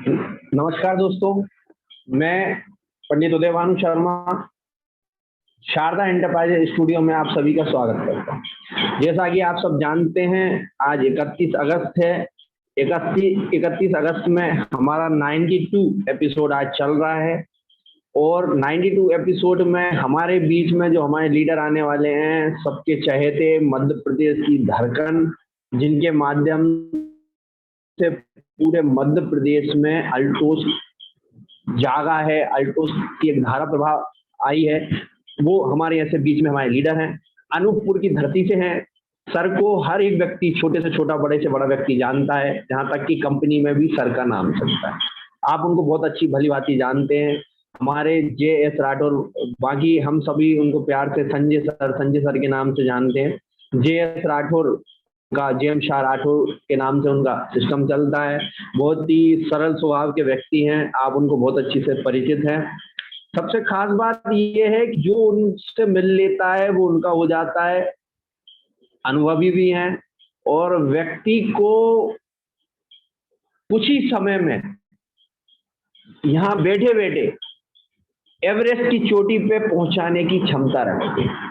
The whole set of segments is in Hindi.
नमस्कार दोस्तों, मैं पंडित उदय भानु शर्मा शारदा एंटरप्राइजेज स्टूडियो में आप सभी का स्वागत करता हूँ। जैसा कि आप सब जानते हैं, आज 31 अगस्त है। 31 अगस्त में हमारा 92 एपिसोड आज चल रहा है और 92 एपिसोड में हमारे बीच में जो हमारे लीडर आने वाले हैं, सबके चहेते मध्य प्रदेश की धड़कन, जिनके माध्यम से पूरे मध्य प्रदेश में अल्टोस जागा है, अल्टोस की एक धारा प्रभाव आई है, वो हमारे ऐसे बीच में हमारे लीडर हैं। अनूपपुर की धरती से हैं। सर को हर एक व्यक्ति, छोटे से छोटा, बड़े से बड़ा व्यक्ति जानता है, जहां तक कि कंपनी में भी सर का नाम चलता है। आप उनको बहुत अच्छी भली भांति जानते हैं, हमारे JS राठौर। बाकी हम सभी उनको प्यार से संजय सर के नाम से जानते हैं। JS राठौर का JM शाह राठौर के नाम से उनका सिस्टम चलता है। बहुत ही सरल स्वभाव के व्यक्ति हैं, आप उनको बहुत अच्छी से परिचित हैं। सबसे खास बात ये है कि जो उनसे मिल लेता है वो उनका हो जाता है। अनुभवी भी हैं और व्यक्ति को कुछ ही समय में यहाँ बैठे बैठे एवरेस्ट की चोटी पे पहुंचाने की क्षमता रखते हैं।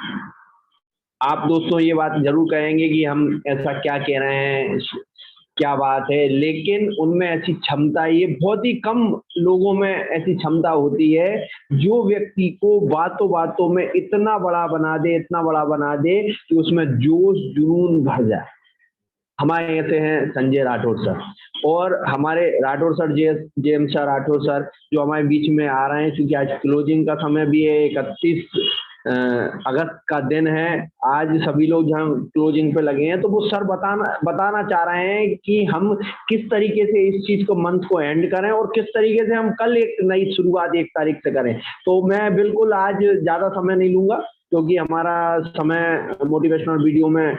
आप दोस्तों ये बात जरूर कहेंगे कि हम ऐसा क्या कह रहे हैं, क्या बात है, लेकिन उनमें ऐसी क्षमता, ये बहुत ही कम लोगों में ऐसी क्षमता होती है जो व्यक्ति को बातों बातों में इतना बड़ा बना दे कि उसमें जोश जुनून भर जाए। हमारे ऐसे हैं संजय राठौर सर और हमारे Rathore sir JM Shah Rathore sir, जो हमारे बीच में आ रहे हैं। क्योंकि आज क्लोजिंग का समय भी है, 31 अगस्त का दिन है। आज सभी लोग जहाँ क्लोजिंग पे लगे हैं, तो वो सर बताना चाह रहे हैं कि हम किस तरीके से इस चीज को, मंथ को एंड करें और किस तरीके से हम कल एक नई शुरुआत 1 तारीख से करें। तो मैं बिल्कुल आज ज्यादा समय नहीं लूंगा, क्योंकि हमारा समय मोटिवेशनल वीडियो में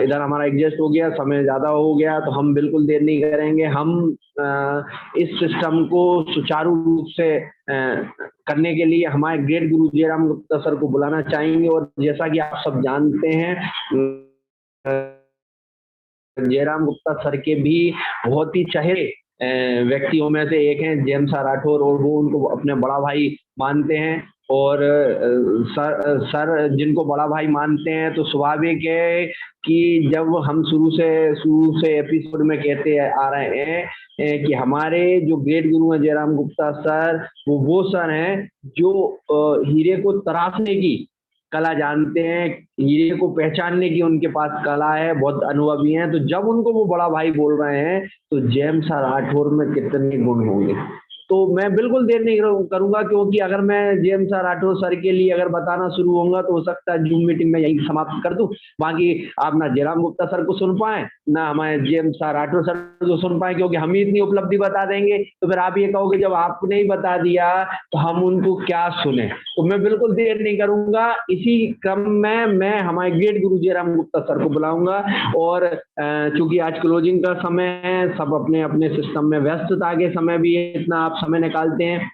इधर हमारा एडजस्ट हो गया, समय ज्यादा हो गया, तो हम बिल्कुल देर नहीं करेंगे। हम इस सिस्टम को सुचारू रूप से करने के लिए हमारे ग्रेट गुरु जयराम गुप्ता सर को बुलाना चाहेंगे। और जैसा कि आप सब जानते हैं, जयराम गुप्ता सर के भी बहुत ही चहेते व्यक्तियों में से एक हैं JM शाह राठौर, और वो उनको अपने बड़ा भाई मानते हैं। और सर जिनको बड़ा भाई मानते हैं, तो स्वाभाविक है कि जब हम शुरू से एपिसोड में कहते आ रहे हैं कि हमारे जो ग्रेट गुरु हैं जयराम गुप्ता सर, वो सर हैं जो हीरे को तराशने की कला जानते हैं, हीरे को पहचानने की उनके पास कला है, बहुत अनुभवी हैं। तो जब उनको वो बड़ा भाई बोल रहे हैं, तो JM शाह राठौर में कितने गुण होंगे। तो मैं बिल्कुल देर नहीं करूंगा, क्योंकि अगर मैं JM शाह राठौर सर के लिए अगर बताना शुरू होऊंगा, तो हो सकता है जूम मीटिंग में यही समाप्त कर दूं। बाकी आप ना जयराम गुप्ता सर को सुन पाए, ना हमारे JM शाह राठौर सर को सुन पाए, क्योंकि हम ही इतनी उपलब्धि बता देंगे तो फिर आप ये कहोगे जब आपने ही बता दिया तो हम उनको क्या सुने। तो मैं बिल्कुल देर नहीं करूंगा, इसी क्रम में मैं हमारे ग्रेट गुरु जयराम गुप्ता सर को बुलाऊंगा। और चूंकि आज क्लोजिंग का समय है, सब अपने अपने सिस्टम में व्यस्तता के समय भी इतना आप समय निकालते हैं।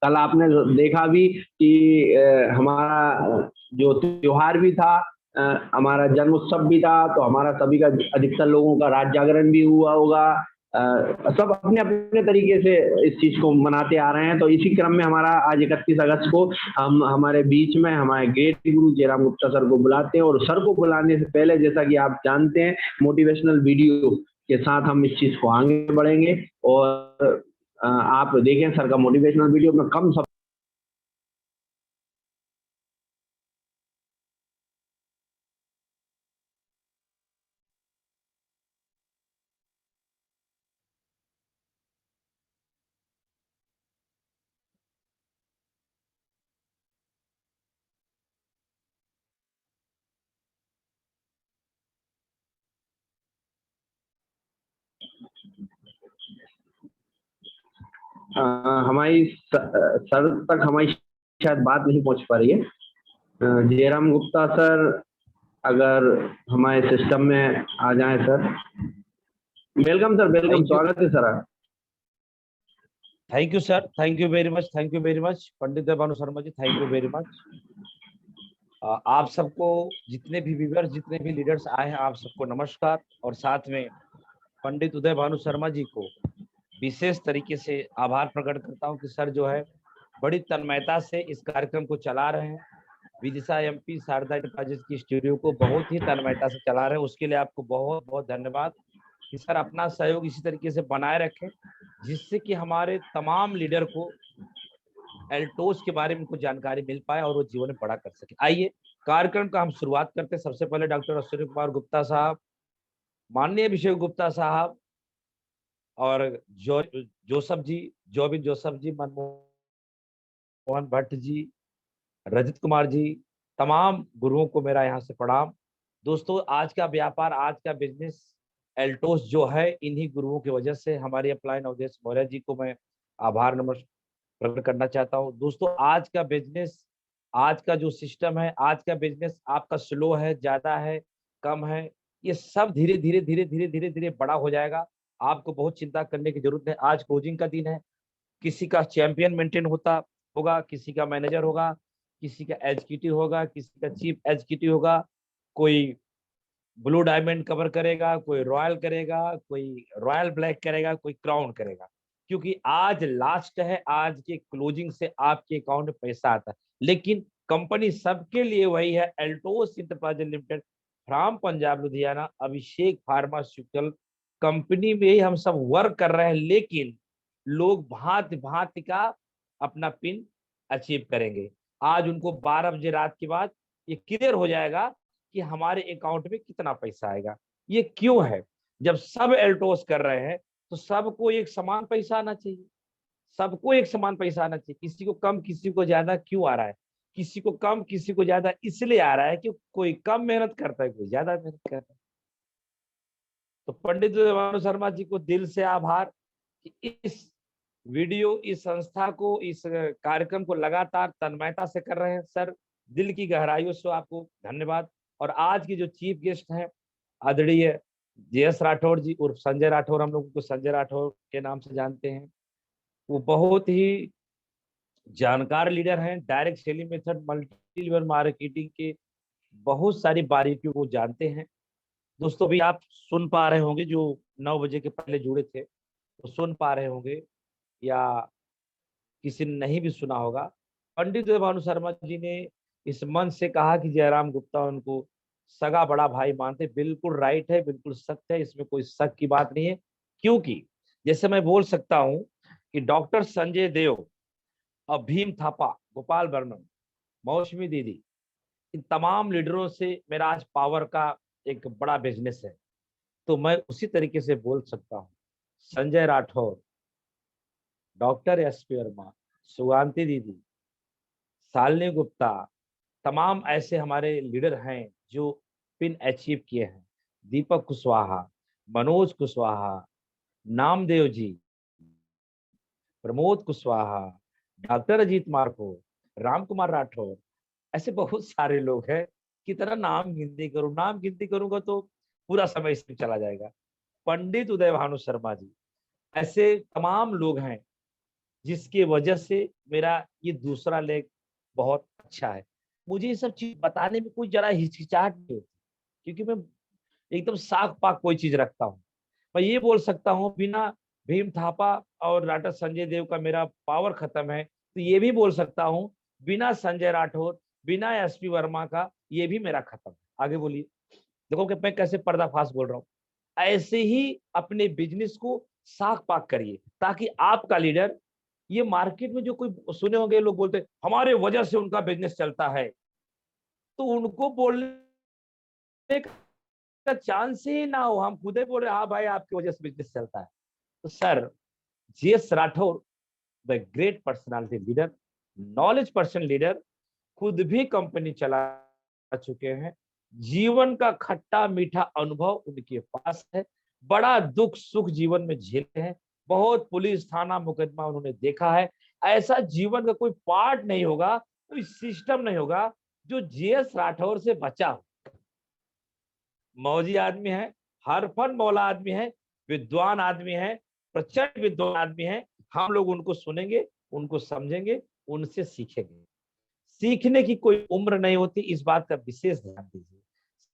कल आपने देखा भी कि हमारा जो त्योहार भी था, हमारा जन्म उत्सव भी था, तो हमारा सभी का, अधिकतर लोगों का रात जागरण भी हुआ होगा। सब अपने अपने तरीके से इस चीज को मनाते आ रहे हैं। तो इसी क्रम में हमारा आज 31 अगस्त को हम हमारे बीच में हमारे ग्रेट गुरु जयराम गुप्ता सर को बुलाते हैं। और सर को बुलाने से पहले, जैसा कि आप जानते हैं, मोटिवेशनल वीडियो के साथ हम इस चीज को आगे बढ़ेंगे। और आप देखें सर का मोटिवेशनल वीडियो में कम सब हमारी सर तक हमारी शायद बात नहीं पहुंच पा रही है। जयराम गुप्ता सर अगर हमारे सिस्टम में आ जाएं सर। वेलकम सर, वेलकम, स्वागत है sir. Thank you sir, thank you very much, thank you very much Pandit Bhanu Sharma ji, thank you very much. आप सबको, जितने भी व्यूअर्स, जितने भी लीडर्स आए हैं, आप सबको नमस्कार। और साथ में पंडित उदय भानु शर्मा जी को विशेष तरीके से आभार प्रकट करता हूं कि सर जो है बड़ी तन्मयता से इस कार्यक्रम को चला रहे हैं। विदिशा एमपी शारदा एंटरप्राइजेज की स्टूडियो को बहुत ही तन्मयता से चला रहे हैं, उसके लिए आपको बहुत बहुत धन्यवाद कि सर अपना सहयोग इसी तरीके से बनाए रखें, जिससे कि हमारे तमाम लीडर को एल्टोस के बारे में कुछ जानकारी मिल पाए और वो जीवन में बड़ा कर सके। आइए कार्यक्रम का हम शुरुआत करते हैं। सबसे पहले डॉक्टर अश्विनी कुमार गुप्ता साहब, माननीय अभिषेक गुप्ता साहब और जोसफ जी, जोबिन जोसफ जी, मनमोहन भट्ट जी, रजत कुमार जी, तमाम गुरुओं को मेरा यहाँ से प्रणाम। दोस्तों, आज का व्यापार, आज का बिजनेस एल्टोस जो है, इन्हीं गुरुओं की वजह से हमारे अपलाइन अवधेश मौर्य जी को मैं आभार नमस्कार प्रकट करना चाहता हूँ। दोस्तों, आज का बिजनेस, आज का जो सिस्टम है, आज का बिजनेस आपका स्लो है, ज्यादा है, कम है, ये सब धीरे धीरे धीरे धीरे धीरे धीरे बड़ा हो जाएगा। आपको बहुत चिंता करने की जरूरत है। आज क्लोजिंग का दिन है, किसी का चैंपियन मेंटेन होता होगा, किसी का मैनेजर होगा, किसी का एग्जीक्यूटिव होगा, किसी का चीफ एग्जीक्यूटिव होगा, कोई ब्लू डायमंड कवर करेगा, कोई रॉयल करेगा, कोई रॉयल ब्लैक करेगा, कोई क्राउन करेगा, क्योंकि आज लास्ट है। आज के क्लोजिंग से आपके अकाउंट में पैसा आता है, लेकिन कंपनी सबके लिए वही है, Altos enterprise limited from Punjab Ludhiana, Abhishek pharmaceutical company में ही हम सब वर्क कर रहे हैं। लेकिन लोग भांति भांति का अपना पिन अचीव करेंगे। आज उनको 12 बजे रात के बाद ये क्लियर हो जाएगा कि हमारे अकाउंट में कितना पैसा आएगा। ये क्यों है? जब सब एल्टोस कर रहे हैं तो सबको एक समान पैसा आना चाहिए, सबको एक समान पैसा आना चाहिए। किसी को कम, किसी को ज्यादा क्यों आ रहा है? किसी को कम, किसी को ज्यादा इसलिए आ रहा है कि कोई कम मेहनत करता है, कोई ज्यादा मेहनत करता है। तो पंडित देवानु शर्मा जी को दिल से आभार कि इस वीडियो, इस संस्था को, इस कार्यक्रम को लगातार तन्मयता से कर रहे हैं। सर, दिल की गहराइयों से आपको धन्यवाद। और आज के जो चीफ गेस्ट हैं, आदरणीय जेएस राठौर जी उर्फ संजय राठौर, हम लोग उनको संजय राठौर के नाम से जानते हैं। वो बहुत ही जानकार लीडर हैं, direct selling method, multi level marketing के बहुत सारी बारीकियों को जानते हैं। दोस्तों, अभी आप सुन पा रहे होंगे, जो 9 बजे के पहले जुड़े थे तो सुन पा रहे होंगे, या किसी ने नहीं भी सुना होगा। पंडित देवानु शर्मा जी ने इस मंच से कहा कि जयराम गुप्ता उनको सगा बड़ा भाई मानते। बिल्कुल राइट है, बिल्कुल सत्य है, इसमें कोई शक की बात नहीं है। क्योंकि जैसे मैं बोल सकता हूं कि डॉक्टर संजय देव और भीम थापा, गोपाल वर्मन, मौसमी दीदी, इन तमाम लीडरों से मेरा आज पावर का एक बड़ा बिजनेस है। तो मैं उसी तरीके से बोल सकता हूँ, संजय राठौर, डॉक्टर एसपी वर्मा, सुगांती दीदी, शालिनी गुप्ता, तमाम ऐसे हमारे लीडर हैं जो पिन अचीव किए हैं। दीपक कुशवाहा, मनोज कुशवाहा, नामदेव जी, प्रमोद कुशवाहा, डॉक्टर अजीत मार्को, राम कुमार राठौर, ऐसे बहुत सारे लोग हैं। कितना नाम गिनती करूं, नाम गिनती करूंगा तो पूरा समय इसमें चला जाएगा। पंडित उदय भानु शर्मा जी, ऐसे तमाम लोग हैं जिसकी वजह से मेरा ये दूसरा लेग बहुत अच्छा है। मुझे ये सब चीज बताने में कोई जरा हिचकिचाहट नहीं होती, क्योंकि मैं एकदम साफ पाक कोई चीज रखता हूँ। मैं ये बोल सकता हूँ, बिना भीम थापा और डॉक्टर संजय देव का मेरा पावर खत्म है, तो ये भी बोल सकता हूँ बिना संजय राठौर, बिना एसपी वर्मा का ये भी मेरा खत्म है। आगे बोलिए। देखो कि मैं कैसे पर्दाफाश बोल रहा हूँ। ऐसे ही अपने बिजनेस को साफ पाक करिए, ताकि आपका लीडर, ये मार्केट में जो कोई सुने होंगे लोग बोलते हैं हमारे वजह से उनका बिजनेस चलता है, तो उनको बोलने का चांस ही ना हो। हम खुद ही बोले हाँ भाई आपकी वजह से बिजनेस चलता है। तो sir, GS Rathore the great personality leader, knowledge person leader, खुद भी कंपनी चला चुके हैं। जीवन का खट्टा मीठा अनुभव उनके पास है। बड़ा दुख सुख जीवन में झेले हैं। बहुत पुलिस थाना मुकदमा उन्होंने देखा है। ऐसा जीवन का कोई पार्ट नहीं होगा, कोई सिस्टम नहीं होगा जो जीएस राठौर से बचा हो। मौजी आदमी है, हर फन मौला आदमी है, विद्वान आदमी है, प्रचंड विद्वान आदमी है। हम लोग उनको सुनेंगे, उनको समझेंगे, उनसे सीखेंगे। सीखने की कोई उम्र नहीं होती, इस बात का विशेष ध्यान दीजिए।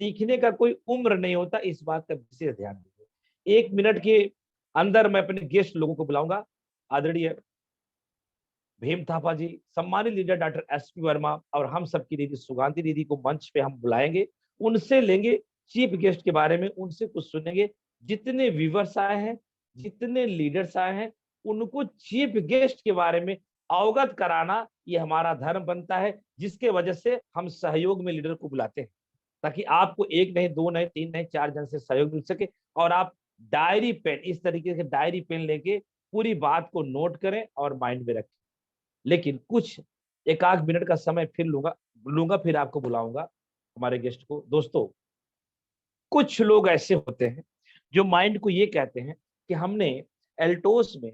सीखने का कोई उम्र नहीं होता, इस बात का विशेष ध्यान दीजिए। 1 मिनट के अंदर मैं अपने गेस्ट लोगों को बुलाऊंगा। आदरणीय भीम थापा जी, सम्मानित लीडर डॉक्टर एसपी वर्मा और हम सबकी दीदी सुगांधी दीदी को मंच पे हम बुलाएंगे। उनसे लेंगे चीफ गेस्ट के बारे में, उनसे कुछ सुनेंगे। जितने व्यूवर्स आए हैं, जितने लीडर्स आए हैं, उनको चीफ गेस्ट के बारे में अवगत कराना ये हमारा धर्म बनता है, जिसके वजह से हम सहयोग में लीडर को बुलाते हैं, ताकि आपको एक नहीं, दो नहीं, तीन नहीं, 4 जन से सहयोग मिल सके। और आप डायरी पेन, इस तरीके से डायरी पेन लेके पूरी बात को नोट करें और माइंड में रखें। लेकिन कुछ एक आध मिनट का समय फिर लूंगा, फिर आपको बुलाऊंगा हमारे गेस्ट को। दोस्तों, कुछ लोग ऐसे होते हैं जो माइंड को ये कहते हैं कि हमने एल्टोस में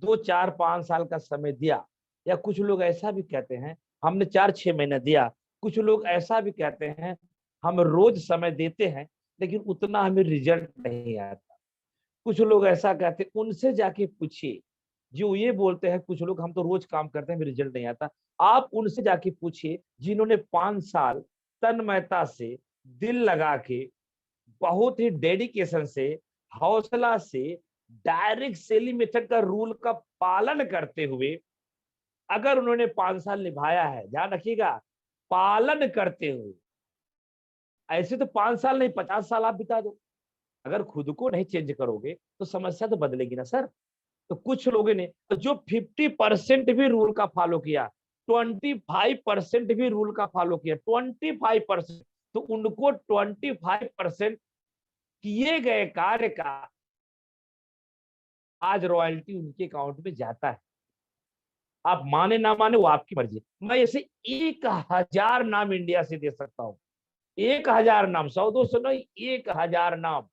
2, 4, 5 साल का समय दिया, या कुछ लोग ऐसा भी कहते हैं हमने 4-6 महीने दिया। कुछ लोग ऐसा भी कहते हैं हम रोज समय देते हैं लेकिन उतना हमें रिजल्ट नहीं आता। कुछ लोग ऐसा कहते हैं, उनसे जाके पूछिए जो ये बोलते हैं। कुछ लोग हम तो रोज काम करते हैं, रिजल्ट नहीं आता। आप उनसे जाके पूछिए जिन्होंने 5 साल तन्मयता से, दिल लगा के, बहुत ही डेडिकेशन से, हौसला से, डायरेक्ट सेलिंग मेथड का रूल का पालन करते हुए अगर उन्होंने 5 साल निभाया है, ध्यान रखिएगा, पालन करते हुए। ऐसे तो 5 साल नहीं, 50 साल आप बिता दो, अगर खुद को नहीं चेंज करोगे तो समस्या तो बदलेगी ना सर। तो कुछ लोगों ने तो जो 50% भी रूल का फॉलो किया, 25% भी रूल का फॉलो किया, 25%, तो उनको 25% किए गए कार्य का आज रॉयल्टी उनके अकाउंट में जाता है। आप माने ना माने वो आपकी मर्जी। मैं ऐसे 1000 नाम इंडिया से दे सकता हूं, 1000 नाम, 100-200 नहीं, 1000 नाम,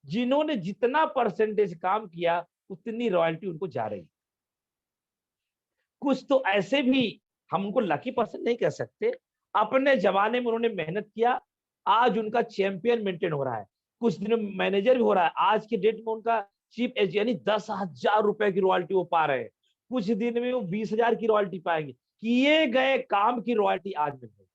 जिन्होंने जितना परसेंटेज काम किया उतनी रॉयल्टी उनको जा रही। कुछ तो ऐसे भी, हम उनको लकी पर्सन नहीं कह सकते, अपने जमाने में उन्होंने मेहनत किया, आज उनका चैंपियन मेंटेन हो रहा है, कुछ दिनों में मैनेजर भी हो रहा है। आज के डेट में उनका चीफ एज यानी 10,000 रुपए की रॉयल्टी वो पा रहे हैं, कुछ दिन में वो 20,000 की रॉयल्टी पाएंगे। किए गए काम की रॉयल्टी आज मिल रही है,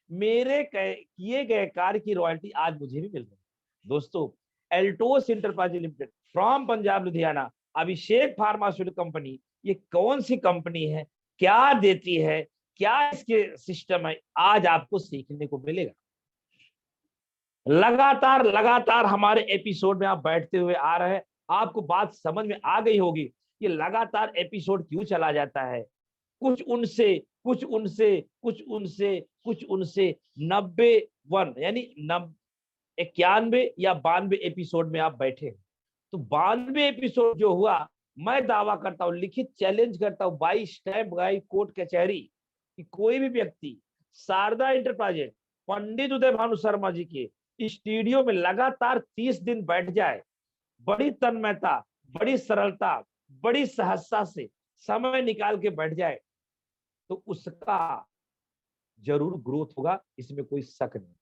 मेरे किए गए कार्य की रॉयल्टी आज मुझे भी मिल रही है। दोस्तों, Altos enterprises limited from Punjab Ludhiana, Abhishek pharmaceutical company, ये कौन सी कंपनी है, क्या देती है, क्या इसके सिस्टम है, आज आपको सीखने को मिलेगा। लगातार लगातार हमारे एपिसोड में आप बैठते हुए आ रहे हैं, आपको बात समझ में आ गई होगी ये लगातार एपिसोड क्यों चला जाता है। कुछ उनसे, कुछ उनसे, कुछ उनसे, कुछ उनसे 91 यानी 91 या 92 एपिसोड में आप बैठे। तो 92 एपिसोड जो हुआ, मैं दावा करता हूं, लिखित चैलेंज करता हूं, बाई स्टैम्प, बाई कोर्ट कचहरी, कि कोई भी व्यक्ति शारदा इंटरप्राइजेज पंडित उदय भानु शर्मा जी के स्टूडियो में लगातार 30 दिन बैठ जाए, बड़ी तन्मयता, बड़ी सरलता, बड़ी सहजता से समय निकाल के बैठ जाए, तो उसका जरूर ग्रोथ होगा, इसमें कोई शक नहीं।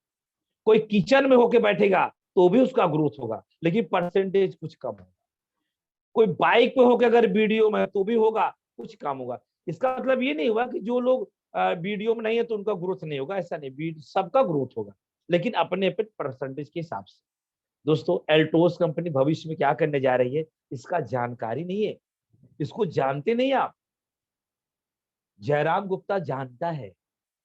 कोई किचन में होके बैठेगा तो भी उसका ग्रोथ होगा, लेकिन परसेंटेज कुछ कम होगा। कोई बाइक पे होकर अगर वीडियो में तो भी होगा, कुछ कम होगा। इसका मतलब ये नहीं हुआ कि जो लोग वीडियो में नहीं है तो उनका ग्रोथ नहीं होगा, ऐसा नहीं, सबका ग्रोथ होगा, लेकिन अपने अपने परसेंटेज के हिसाब से। दोस्तों, एल्टोस कंपनी भविष्य में क्या करने जा रही है, इसका जानकारी नहीं है, इसको जानते नहीं आप। जयराम गुप्ता जानता है,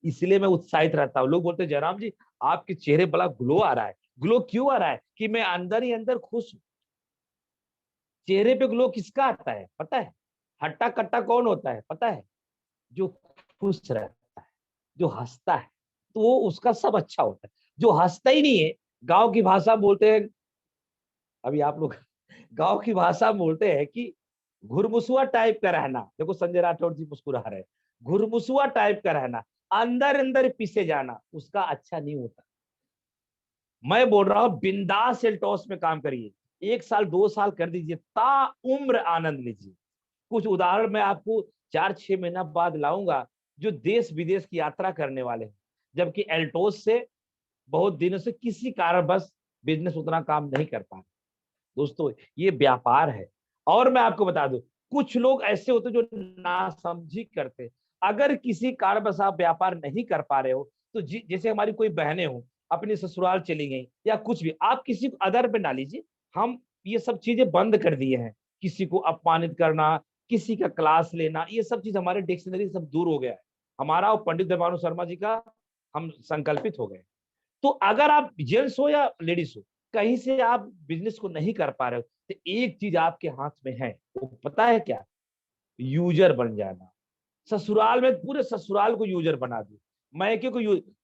इसलिए मैं उत्साहित रहता हूं। लोग बोलते हैं जयराम जी आपके चेहरे बड़ा ग्लो आ रहा है। ग्लो क्यों आ रहा है? कि मैं अंदर ही अंदर खुश हूं। चेहरे पे ग्लो किसका आता है पता है? हट्टा कट्टा कौन होता है पता है? जो खुश रहता है, जो हंसता है, तो वो उसका सब अच्छा होता है। जो हंसता ही नहीं है, गांव की भाषा बोलते हैं, अभी आप लोग गांव की भाषा बोलते हैं कि घुरमुसुआ टाइप का रहना। देखो संजय राठौर जी मुस्कुरा रहे हैं। घुरमुसुआ टाइप का रहना, अंदर अंदर पीसे जाना, उसका अच्छा नहीं होता। मैं बोल रहा हूं बिंदास एल्टोस में काम करिए, 1 साल 2 साल कर दीजिए, ता उम्र आनंद लीजिए। कुछ उदाहरण मैं आपको 4-6 महीना बाद लाऊंगा जो देश विदेश की यात्रा करने वाले हैं, जबकि एल्टोस से बहुत दिनों से किसी कारणवश बिजनेस उतना काम नहीं कर पा रहे। दोस्तों, ये व्यापार है। और मैं आपको बता दूं, कुछ लोग ऐसे होते जो नासमझी करते। अगर किसी कारणवश आप व्यापार नहीं कर पा रहे हो, तो जैसे हमारी कोई बहनें हो अपनी ससुराल चली गई या कुछ भी, आप किसी को अदर पे ना लीजिए। हम ये सब चीजें बंद कर दिए हैं किसी को अपमानित करना, किसी का क्लास लेना, ये सब चीज हमारे डिक्शनरी सब दूर हो गया है हमारा, और पंडित देवानु शर्मा जी का हम संकल्पित हो गए। तो अगर आप जेंट्स हो या लेडीज हो, कहीं से आप बिजनेस को नहीं कर पा रहे हो, तो एक चीज आपके हाथ में है, वो पता है क्या? यूजर बन जाना। ससुराल में पूरे ससुराल को यूजर बना दो। मायके को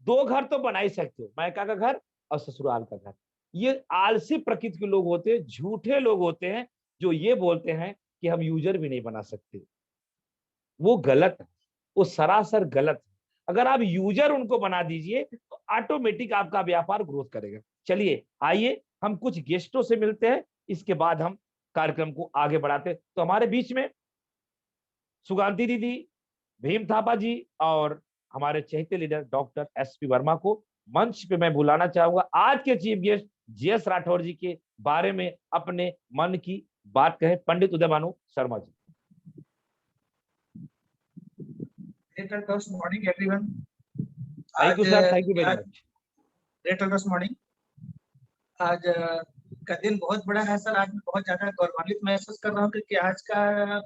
दो घर तो बना ही सकते हो, मायका का घर और ससुराल का घर। ये आलसी प्रकृति के लोग होते हैं, झूठे लोग होते हैं, जो ये बोलते हैं कि हम यूजर भी नहीं बना सकते। वो गलत है, वो सरासर गलत है। अगर आप यूजर उनको बना दीजिए तो ऑटोमेटिक आपका व्यापार ग्रोथ करेगा। चलिए आइए हम कुछ गेस्टों से मिलते हैं, इसके बाद हम कार्यक्रम को आगे बढ़ाते हैं। तो हमारे बीच में सुगांती दीदी, भीम थापा जी और हमारे चहेते लीडर डॉक्टर एसपी वर्मा को मंच पे मैं बुलाना चाहूंगा, आज के चीफ गेस्ट जीएस राठौर जी के बारे में अपने मन की बात कहें। पंडित उदय भानु शर्मा जी। Good morning everyone. Thank you sir, thank you very much. Good morning. आज का दिन बहुत बड़ा है सर। आज मैं बहुत ज्यादा गौरवान्वित महसूस कर रहा हूँ क्योंकि आज का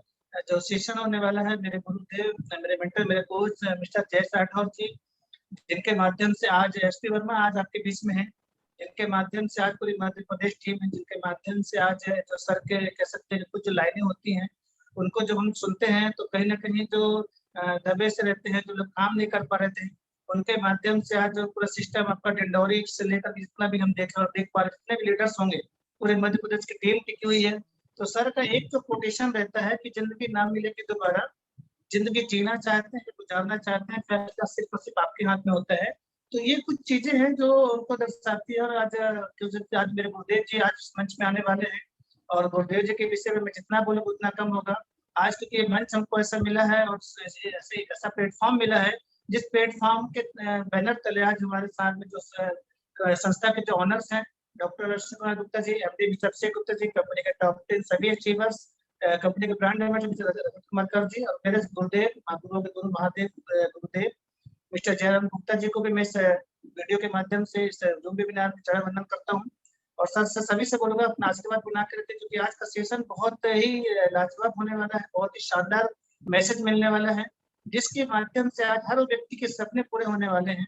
जो सेशन होने वाला है, मेरे गुरुदेव, मेरे मेंटर, मेरे कोच मिस्टर जयेश राठौर जी, जिनके माध्यम से आज एसपी वर्मा आज आपके बीच में है, जिनके माध्यम से आज पूरी मध्य प्रदेश टीम है, जिनके माध्यम से आज जो सर के कह सकते हैं कुछ जो लाइनें होती हैं उनको जब हम सुनते हैं तो कहीं ना कहीं जो दबे से रहते हैं, जो लोग काम नहीं कर पा रहे थे, उनके माध्यम से आज जो पूरा सिस्टम आपका डिंडोरी से लेकर जितना भी हम देख पा रहे, जितने भी लीडर्स होंगे, पूरे मध्य प्रदेश की टीम टिकी हुई है। तो सर का एक तो कोटेशन रहता है कि जिंदगी ना मिलेगी दोबारा, जिंदगी जीना चाहते हैं, गुजारना चाहते हैं, फैसला सिर्फ और सिर्फ आपके हाथ में होता है। तो ये कुछ चीजें हैं जो उनको दर्शाती है। और आज मेरे गुरुदेव जी आज इस मंच में आने वाले हैं और गुरुदेव जी के विषय में मैं जितना बोलूँ उतना कम होगा। आज क्योंकि ये मंच हमको ऐसा मिला है और ऐसा प्लेटफॉर्म मिला है जिस प्लेटफॉर्म के बैनर तले आज हमारे साथ में जो संस्था के जो ऑनर्स हैं, डॉक्टर अर्शद कुमार गुप्ता जी, MD mister Abhishek Gupta ji, company के टॉप 10 सभी अचीवर्स, कंपनी के brand ambassador mister Rajat Kumar कर जी, और मेरे गुरुदेव, गुरुओं के गुरु महादेव गुरुदेव मिस्टर जयराम गुप्ता जी को भी मैं इस वीडियो के माध्यम से इस जूम वेबिनार में चरण वंदन करता हूँ। और सभी से बोलूंगा अपना आशीर्वाद बना कर रखें, क्योंकि आज का सेशन बहुत ही लाजवाब होने वाला है, बहुत ही शानदार मैसेज मिलने वाला है, जिसके माध्यम से आज हर व्यक्ति के सपने पूरे होने वाले हैं।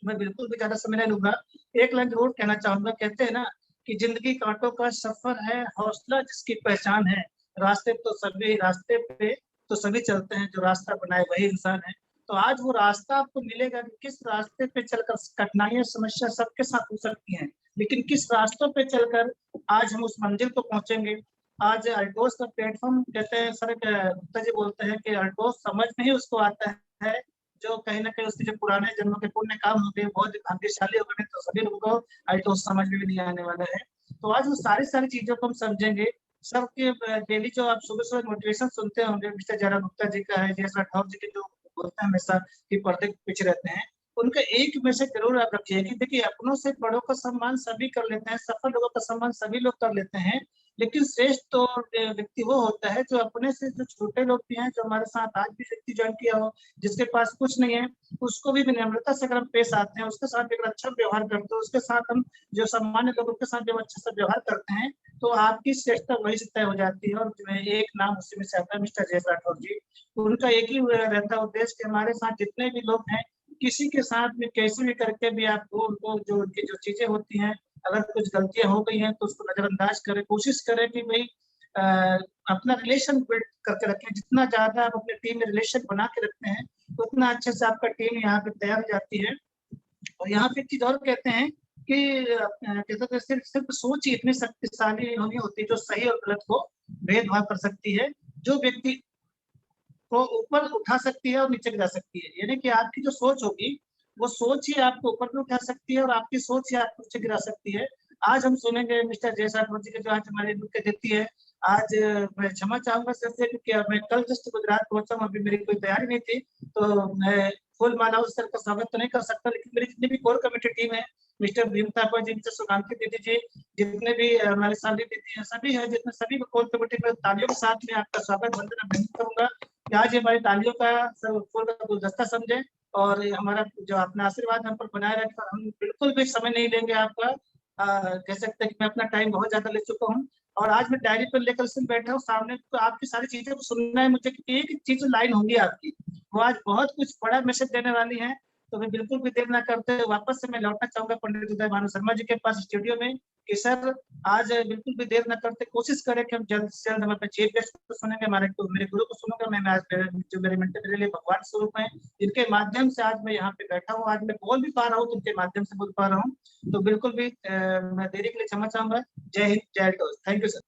मैं बिल्कुल भी ज्यादा समय नहीं लूंगा, एक लाइन जरूर कहना चाहूंगा। कहते हैं ना कि जिंदगी कांटों का सफर है, हौसला जिसकी पहचान है, रास्ते पे तो सभी चलते हैं, जो रास्ता बनाए वही इंसान है। तो आज वो रास्ता आपको मिलेगा कि किस रास्ते पे चलकर कठिनाइयां, समस्या सबके साथ हो सकती हैं, लेकिन किस रास्तों पे चलकर आज हम उस मंजिल को पहुंचेंगे। आज अल्टोस का प्लेटफॉर्म, कहते हैं सर गुप्ता जी बोलते हैं कि अल्टोस समझ में ही उसको आता है जो कहीं ना कहीं उसके जो पुराने जन्मों के पुण्य काम होते हैं, बहुत भाग्यशाली हो गए, तो सभी लोगों को अल्टोस समझ में भी नहीं आने वाला है। तो आज वो सारी चीजों को हम समझेंगे। सबके डेली जो आप सुबह सुबह मोटिवेशन सुनते होंगे, मिस्टर जयराम गुप्ता जी का है, जयेश राठौर जी के जो बोलते हैं हमेशा कि पर्दे के पीछे रहते हैं, उनका एक मैसेज जरूर आप रखिए कि देखिए, अपनों से बड़ों का सम्मान सभी कर लेते हैं, सफल लोगों का सम्मान सभी लोग कर लेते हैं, लेकिन श्रेष्ठ तो व्यक्ति वो होता है जो अपने से जो छोटे लोग भी हैं, जो हमारे साथ आज भी व्यक्ति ज्वाइन किया हो, जिसके पास कुछ नहीं है, उसको भी विनम्रता से अगर हम पेश आते हैं, उसके साथ भी अगर अच्छा व्यवहार करते हैं, उसके साथ हम जो सामान्य लोगों के साथ जब अच्छा सा व्यवहार करते हैं, तो आपकी श्रेष्ठता वही से तय हो जाती है। और एक नाम उसी में से आता है, मिस्टर जयेश राठौर जी। उनका एक ही रहता है उद्देश्य कि हमारे साथ जितने भी लोग हैं, किसी के साथ भी कैसे भी करके भी आपको उनको जो उनकी जो चीजें होती हैं, अगर कुछ गलतियां हो गई हैं तो उसको नजरअंदाज करें, कोशिश करें कि भाई अपना रिलेशन बिल्ड करके रखें। जितना ज्यादा आप अपनी टीम में रिलेशन बना के रखते हैं, उतना अच्छे से आपका टीम यहाँ पे तैयार हो जाती है। और यहाँ पे एक चीज और कहते हैं कि सिर्फ सोच ही इतनी शक्तिशाली नहीं होती जो सही और गलत को भेदभाव कर सकती है, जो व्यक्ति को ऊपर उठा सकती है और नीचे गिरा सकती है। यानी कि आपकी जो सोच होगी, वो सोच ही आपको ऊपर भी उठा सकती है और आपकी सोच ही आपको नीचे गिरा सकती है। आज हम सुनेंगे मिस्टर जयेश राठौर जी के जो आज हमारी मुख्य अतिथि है। आज मैं क्षमा चाहूंगा सर से, क्योंकि मैं कल जस्ट गुजरात पहुंचा हूँ, अभी मेरी कोई तैयारी नहीं थी, तो मैं फुल मालाओं सर का स्वागत तो नहीं कर सकता, लेकिन मेरी जितनी भी कोर कमेटी टीम है, मिस्टर भीम थापा जी, मिस्टर सुगांती दीदी जी, जितने भी हमारे साथी दीदी हैं, सभी है, जितने सभी कोर कमेटी में तालियों के साथ में आपका स्वागत वंदना अभिनंदन करूंगा कि आज हमारी तालियों का सब फूल का गुलदस्ता समझे और हमारा जो अपना आशीर्वाद हम पर बनाए रखें। हम बिल्कुल भी समय नहीं लेंगे आपका, कह सकते हैं कि मैं अपना टाइम बहुत ज्यादा ले चुका हूँ। और आज मैं डायरी पर लेकर सिर्फ बैठा हूँ सामने, तो आपकी सारी चीजें को सुनना है मुझे, क्योंकि एक चीज लाइन होंगी आपकी, वो आज बहुत कुछ बड़ा मैसेज देने वाली है। तो मैं बिल्कुल भी देर ना करते हुए वापस से मैं लौटना चाहूंगा पंडित उदय भानु शर्मा जी के पास स्टूडियो में, कि सर आज बिल्कुल भी देर न करते कोशिश करें कि हम जल्द से जल्द हम अपने चीफ गेस्ट को सुनेंगे, मेरे गुरु को सुनूंगा। मैं आज जो मेरे मेंटर मेरे लिए भगवान स्वरूप है, जिनके माध्यम से आज मैं यहाँ पे बैठा हूँ, आज मैं बोल भी पा रहा हूँ, जिनके माध्यम से बोल पा रहा हूँ। तो बिल्कुल भी मैं देरी के लिए क्षमा चाहूंगा। जय हिंद, जय toast. Thank you sir.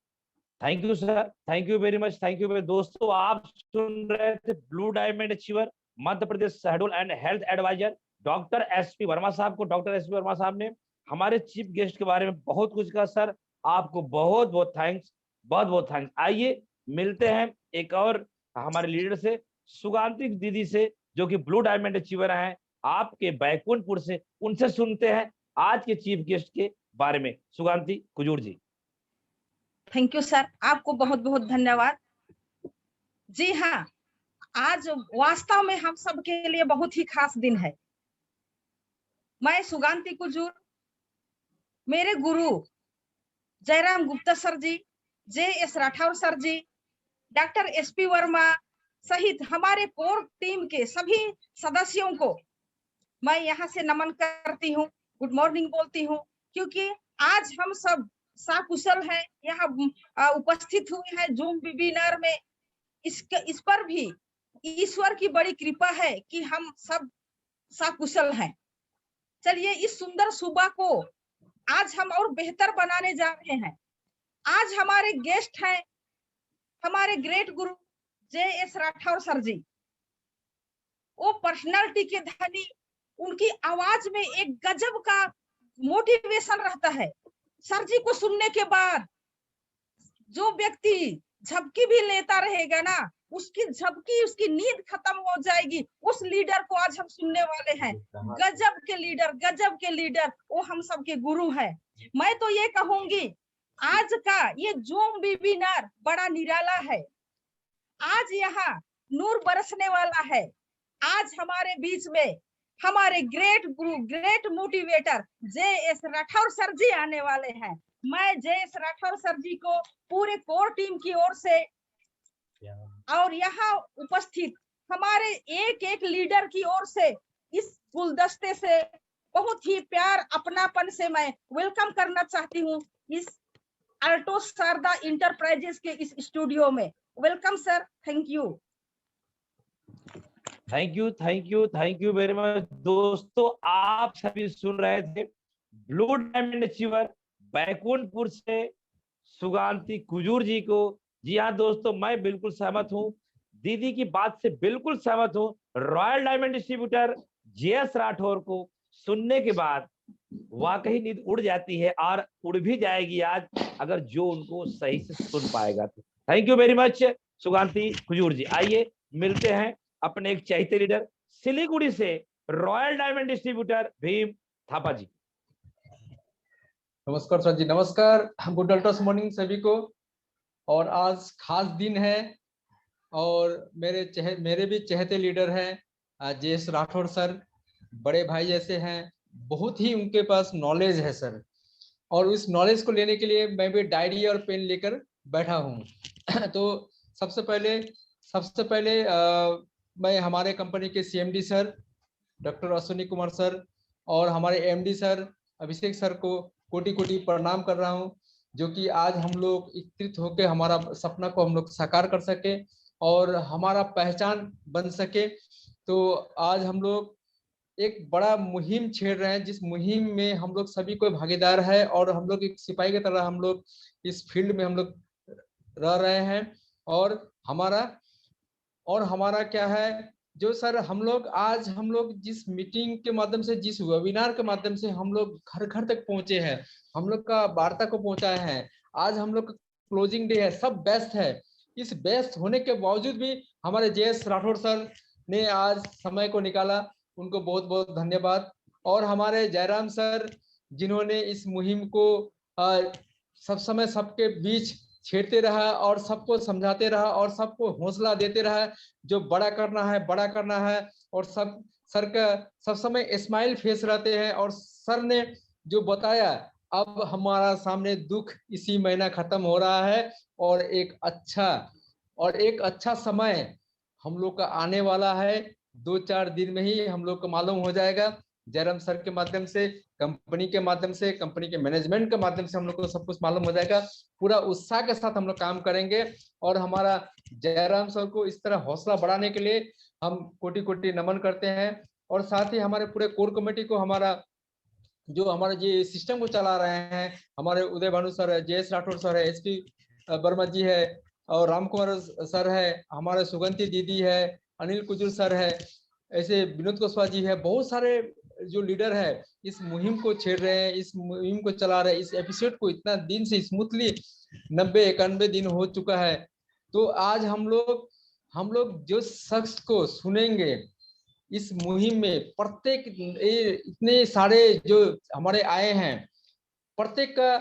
Thank you sir, thank you very much, thank you. दोस्तों आप सुन रहे थे blue diamond achiever Madhya Pradesh schedule and health advisor doctor SP Verma साहब को। डॉक्टर एसपी वर्मा साहब ने हमारे चीफ गेस्ट के बारे में बहुत कुछ कहा। सर आपको बहुत बहुत थैंक्स, बहुत बहुत थैंक्स। आइए मिलते हैं एक और हमारे लीडर से, सुगांती दीदी से, जो कि ब्लू डायमंड अचीवर हैं आपके बैकुंठपुर से। उनसे सुनते हैं आज के चीफ गेस्ट के बारे में। सुगांती कुजूर जी। थैंक यू सर, आपको बहुत बहुत धन्यवाद। जी हाँ, आज वास्तव में हम सबके लिए बहुत ही खास दिन है। मैं सुगांती कुजूर, मेरे गुरु जयराम गुप्ता सर जी, JS राठौर सर जी, डॉक्टर SP वर्मा सहित हमारे कोर टीम के सभी सदस्यों को मैं यहाँ से नमन करती हूँ, गुड मॉर्निंग बोलती हूँ, क्योंकि आज हम सब सकुशल हैं, यहाँ उपस्थित हुए हैं जूम वेबिनार में। इस पर भी ईश्वर की बड़ी कृपा है कि हम सब सकुशल हैं। चलिए इस सुंदर सुबह को आज हम और बेहतर बनाने जा रहे हैं। आज हमारे गेस्ट हैं हमारे ग्रेट गुरु JS राठौर सर जी। वो पर्सनालिटी के धनी, उनकी आवाज में एक गजब का मोटिवेशन रहता है। सर जी को सुनने के बाद जो व्यक्ति झपकी भी लेता रहेगा ना, उसकी झपकी, उसकी नींद खत्म हो जाएगी। उस लीडर को आज हम सुनने वाले हैं। गजब के लीडर, गजब के लीडर, वो हम सबके गुरु हैं। मैं तो ये कहूंगी आज का ये जूम वेबिनार बड़ा निराला है। आज यहाँ नूर बरसने वाला है। आज हमारे बीच में हमारे great guru, great motivator JS Rathore sir ji आने वाले हैं। मैं JS राठौर सर जी को पूरे कोर टीम की ओर से और यहाँ उपस्थित हमारे एक एक लीडर की ओर से इस गुलदस्ते से बहुत ही प्यार अपनापन से मैं वेलकम करना चाहती हूँ इस अल्टो शारदा इंटरप्राइजेस के इस स्टूडियो में। Welcome sir, thank you. Thank you, thank you, thank you very much. दोस्तों आप सभी सुन रहे थे ब्लू डायमंड अचीवर बैकुंठपुर से सुगांती कुजूर जी को। जी हाँ दोस्तों, मैं बिल्कुल सहमत हूँ, दीदी की बात से बिल्कुल सहमत हूँ। Royal diamond distributor JS Rathore को सुनने के बाद वाकई नींद उड़ जाती है, और उड़ भी जाएगी आज अगर जो उनको सही से सुन पाएगा तो। Thank you very much Suganti Kujur ji. आइए मिलते हैं अपने एक चहेते लीडर सिलीगुड़ी से royal diamond distributor Bhim Thapa ji. नमस्कार सर जी, नमस्कार, गुड अल्ट्रास मॉर्निंग सभी को। और आज खास दिन है और मेरे भी चहेते लीडर हैं JS राठौर सर, बड़े भाई जैसे हैं। बहुत ही उनके पास नॉलेज है सर, और उस नॉलेज को लेने के लिए मैं भी डायरी और पेन लेकर बैठा हूँ। तो सबसे पहले मैं हमारे कंपनी के CMD sir doctor Ashwini Kumar sir और हमारे MD सर अभिषेक सर को कोटि कोटि प्रणाम कर रहा हूँ, जो कि आज हम लोग एकत्रित होकर हमारा सपना को हम लोग साकार कर सके और हमारा पहचान बन सके। तो आज हम लोग एक बड़ा मुहिम छेड़ रहे हैं, जिस मुहिम में हम लोग सभी कोई भागीदार है, और हम लोग एक सिपाही की तरह हम लोग इस फील्ड में हम लोग रह रहे हैं। और हमारा क्या है, जो सर हम लोग जिस मीटिंग के माध्यम से, जिस वेबिनार के माध्यम से हम लोग घर घर तक पहुंचे हैं, हम लोग का वार्ता को पहुंचाए हैं। आज हम लोग क्लोजिंग डे है, सब व्यस्त है। इस व्यस्त होने के बावजूद भी हमारे JS राठौर सर ने आज समय को निकाला, उनको बहुत बहुत धन्यवाद। और हमारे जयराम सर, जिन्होंने इस मुहिम को सब समय सबके बीच छेड़ते रहा और सबको समझाते रहा और सबको हौसला देते रहा, जो बड़ा करना है। और सर का सब समय स्माइल फेस रहते हैं। और सर ने जो बताया अब हमारा सामने दुख इसी महीना खत्म हो रहा है और एक अच्छा समय हम लोग का आने वाला है। 2-4 दिन में ही हम लोग को मालूम हो जाएगा, जयराम सर के माध्यम से, कंपनी के माध्यम से, कंपनी के मैनेजमेंट के माध्यम से हम लोग को सब कुछ मालूम हो जाएगा। पूरा उत्साह के साथ हम लोग काम करेंगे और हमारा जयराम सर को इस तरह हौसला बढ़ाने के लिए हम कोटि कोटि नमन करते हैं। और साथ ही हमारे पूरे कोर कमेटी को, जो हमारा ये सिस्टम को चला रहे हैं, हमारे उदय भानु सर है, JS राठौर सर है, SP वर्मा जी है और राम कुमार सर है, हमारे सुगंधी दीदी है, अनिल कुजूर सर है, ऐसे विनोद कुशवाहा जी है, बहुत सारे जो लीडर है इस मुहिम को छेड़ रहे हैं, इस मुहिम को चला रहे हैं। इस एपिसोड को इतना दिन से स्मूथली 90-91 दिन हो चुका है। तो आज हम लोग जो शख्स को सुनेंगे इस मुहिम में, प्रत्येक इतने सारे जो हमारे आए हैं, प्रत्येक का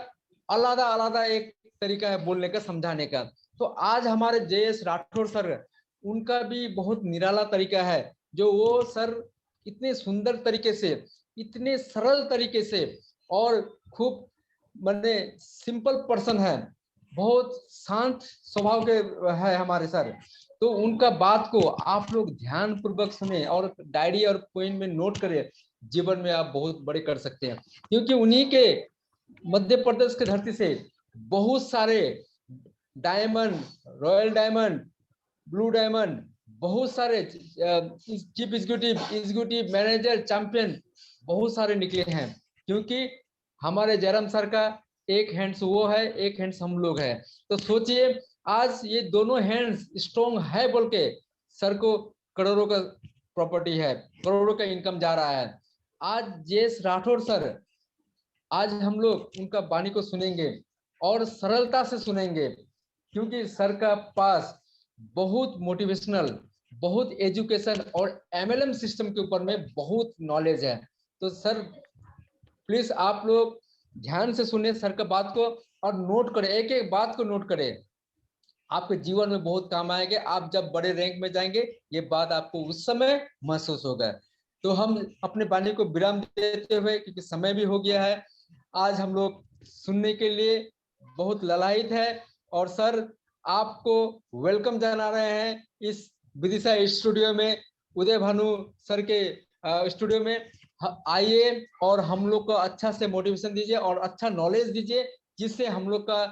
अलग अलग एक तरीका है बोलने का, समझाने का। तो आज हमारे JS राठौर सर, उनका भी बहुत निराला तरीका है, जो वो सर इतने सुंदर तरीके से, इतने सरल तरीके से और खूब माने सिंपल पर्सन है, बहुत शांत स्वभाव के है हमारे सर। तो उनका बात को आप लोग ध्यान पूर्वक सुने और डायरी और पेन में नोट करें, जीवन में आप बहुत बड़े कर सकते हैं। क्योंकि उन्हीं के मध्य प्रदेश की धरती से बहुत सारे diamond, royal diamond, blue diamond, बहुत सारे चीफ एग्जीक्यूटिव मैनेजर, चैंपियन बहुत सारे निकले हैं। क्योंकि हमारे जयराम सर का एक हैंड्स वो है, एक हैंड्स हम लोग है। तो सोचिए आज ये दोनों हैंड्स स्ट्रॉन्ग है बोल के सर को करोड़ों का प्रॉपर्टी है, करोड़ों का इनकम जा रहा है। आज JS राठौर सर, आज हम लोग उनका वाणी को सुनेंगे और सरलता से सुनेंगे, क्योंकि सर का पास बहुत मोटिवेशनल, बहुत एजुकेशन और MLM सिस्टम के ऊपर में बहुत नॉलेज है। तो सर प्लीज आप लोग ध्यान से सुने सर का बात को और नोट करें, एक एक बात को नोट करें, आपके जीवन में बहुत काम आएंगे। आप जब बड़े रैंक में जाएंगे ये बात आपको उस समय महसूस होगा। तो हम अपने वाणी को विराम देते हुए, क्योंकि समय भी हो गया है, आज हम लोग सुनने के लिए बहुत ललायित है और सर आपको वेलकम जाना रहे हैं इस विदिशा स्टूडियो में, उदय भानु सर के स्टूडियो में। आइए और हम लोग को अच्छा से मोटिवेशन दीजिए और अच्छा नॉलेज दीजिए, जिससे हम लोग का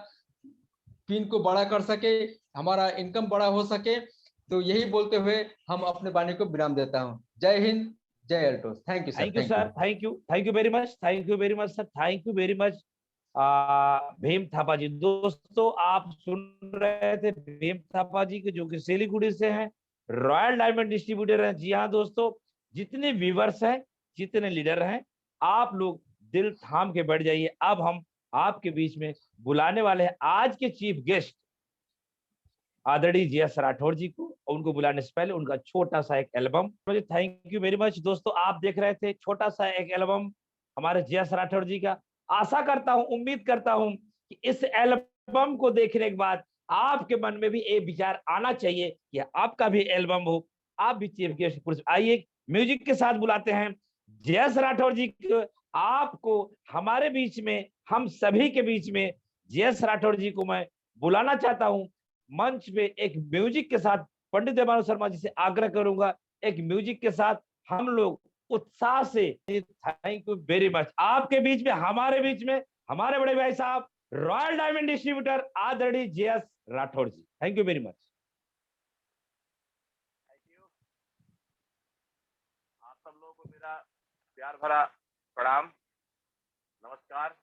पिन को बड़ा कर सके, हमारा इनकम बड़ा हो सके। तो यही बोलते हुए हम अपने वाणी को विराम देता हूँ। जय हिंद, जय Altos. Thank you sir. Thank you sir, thank you very much, thank you very much sir, thank you very much Bhim Thapa ji. दोस्तों आप सुन रहे थे भीम थापा जी के, जो कि सिलीगुड़ी से हैं, रॉयल डायमंड डिस्ट्रीब्यूटर हैं। जी हाँ दोस्तों, जितने व्यूवर्स हैं, जितने लीडर हैं, आप लोग दिल थाम के बैठ जाइए। अब हम आपके बीच में बुलाने वाले हैं आज के चीफ गेस्ट आदरणीय JS राठौर जी को। उनको बुलाने से पहले उनका छोटा सा एक album. Thank you very much दोस्तों, आप देख रहे थे छोटा सा एक एल्बम हमारे JS राठौर जी का। आशा करता हूं, उम्मीद करता हूं कि इस एल्बम को देखने के बाद आपके मन में भी एक विचार आना चाहिए कि आपका भी एल्बम हो, आप भी चीफ गेस्ट। आइए म्यूजिक के साथ बुलाते हैं JS राठौर जी को। आपको हमारे बीच में, हम सभी के बीच में JS राठौर जी को मैं बुलाना चाहता हूं मंच पे एक म्यूजिक के साथ। पंडित देवानंद शर्मा जी से आग्रह करूंगा, एक म्यूजिक के साथ हम लोग उत्साह से। Thank you very much. आपके बीच में, हमारे बीच में, हमारे बड़े भाई साहब रॉयल डायमंड डिस्ट्रीब्यूटर आदरणीय JS Rathore ji. Thank you very much. आप सब लोगों को मेरा प्यार भरा प्रणाम, नमस्कार।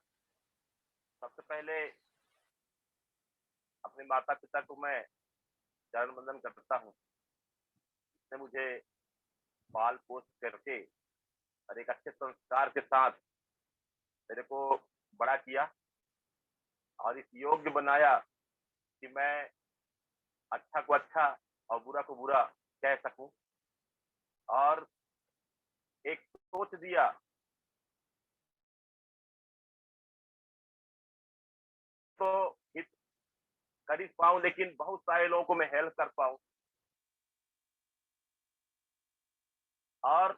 सबसे पहले अपने माता पिता को मैं चरण वंदन करता हूँ, जिसने मुझे पाल पोस करके और एक अच्छे संस्कार के साथ मेरे को बड़ा किया और इस योग्य बनाया कि मैं अच्छा को अच्छा और बुरा को बुरा कह सकूं, और एक सोच दिया तो हित कर ही पाऊं, लेकिन बहुत सारे लोगों को मैं हेल्प कर पाऊं। और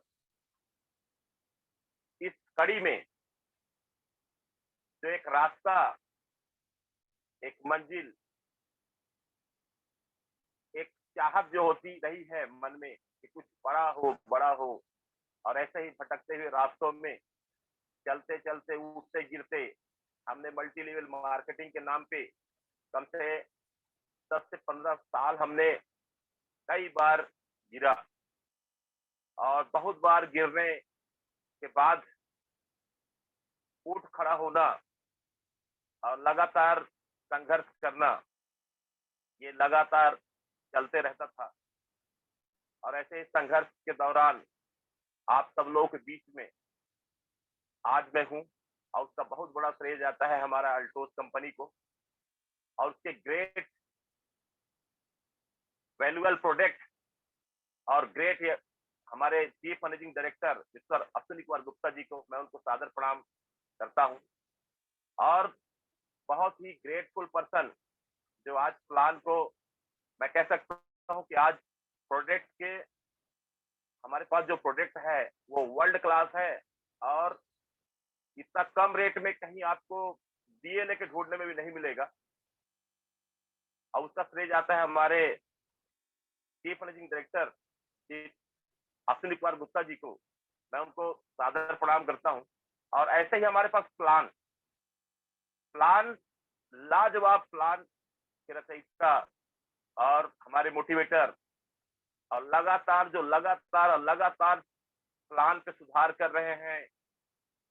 इस कड़ी में जो एक रास्ता, एक मंजिल, एक चाहत जो होती रही है मन में कि कुछ बड़ा हो, और ऐसे ही भटकते हुए रास्तों में चलते चलते, उठते गिरते, हमने मल्टी लेवल मार्केटिंग के नाम पे कम से 10 से 15 साल हमने कई बार गिरा, और बहुत बार गिरने के बाद उठ खड़ा होना और लगातार संघर्ष करना, ये लगातार चलते रहता था। और ऐसे ही संघर्ष के दौरान आप सब लोगों के बीच में आज मैं हूं, और उसका बहुत बड़ा श्रेय जाता है हमारा अल्टोस कंपनी को और उसके ग्रेट वैल्यूएबल प्रोडक्ट और ग्रेट हमारे chief managing director mister Ashwini Kumar Gupta ji को मैं उनको सादर प्रणाम करता हूं। और बहुत ही ग्रेटफुल पर्सन जो आज प्लान को मैं कह सकता हूं कि आज प्रोडक्ट के हमारे पास जो प्रोडक्ट है वो वर्ल्ड क्लास है, और इतना कम रेट में कहीं आपको डीएनए के ढूंढने में भी नहीं मिलेगा। और उसका श्रेय जाता है हमारे chief managing director Ashwini Kumar Gupta ji को, मैं उनको सादर प्रणाम करता हूं। और ऐसे ही हमारे पास प्लान लाजवाब प्लान के रचयिता और हमारे मोटिवेटर, और लगातार प्लान पे सुधार कर रहे हैं,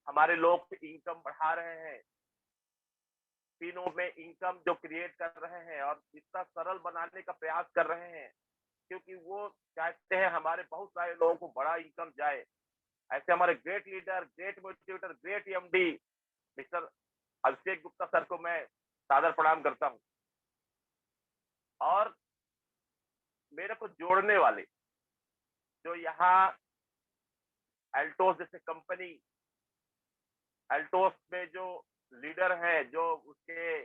हमारे लोग इनकम बढ़ा रहे हैं, तीनों में इनकम जो क्रिएट कर रहे हैं और इतना सरल बनाने का प्रयास कर रहे हैं, क्योंकि वो चाहते हैं हमारे बहुत सारे लोगों को बड़ा इनकम जाए। ऐसे हमारे great leader, great motivator, great MD mister Abhishek Gupta sir को मैं सादर प्रणाम करता हूं। और मेरे को जोड़ने वाले जो यहाँ अल्टोस जैसे कंपनी, अल्टोस में जो लीडर है, जो उसके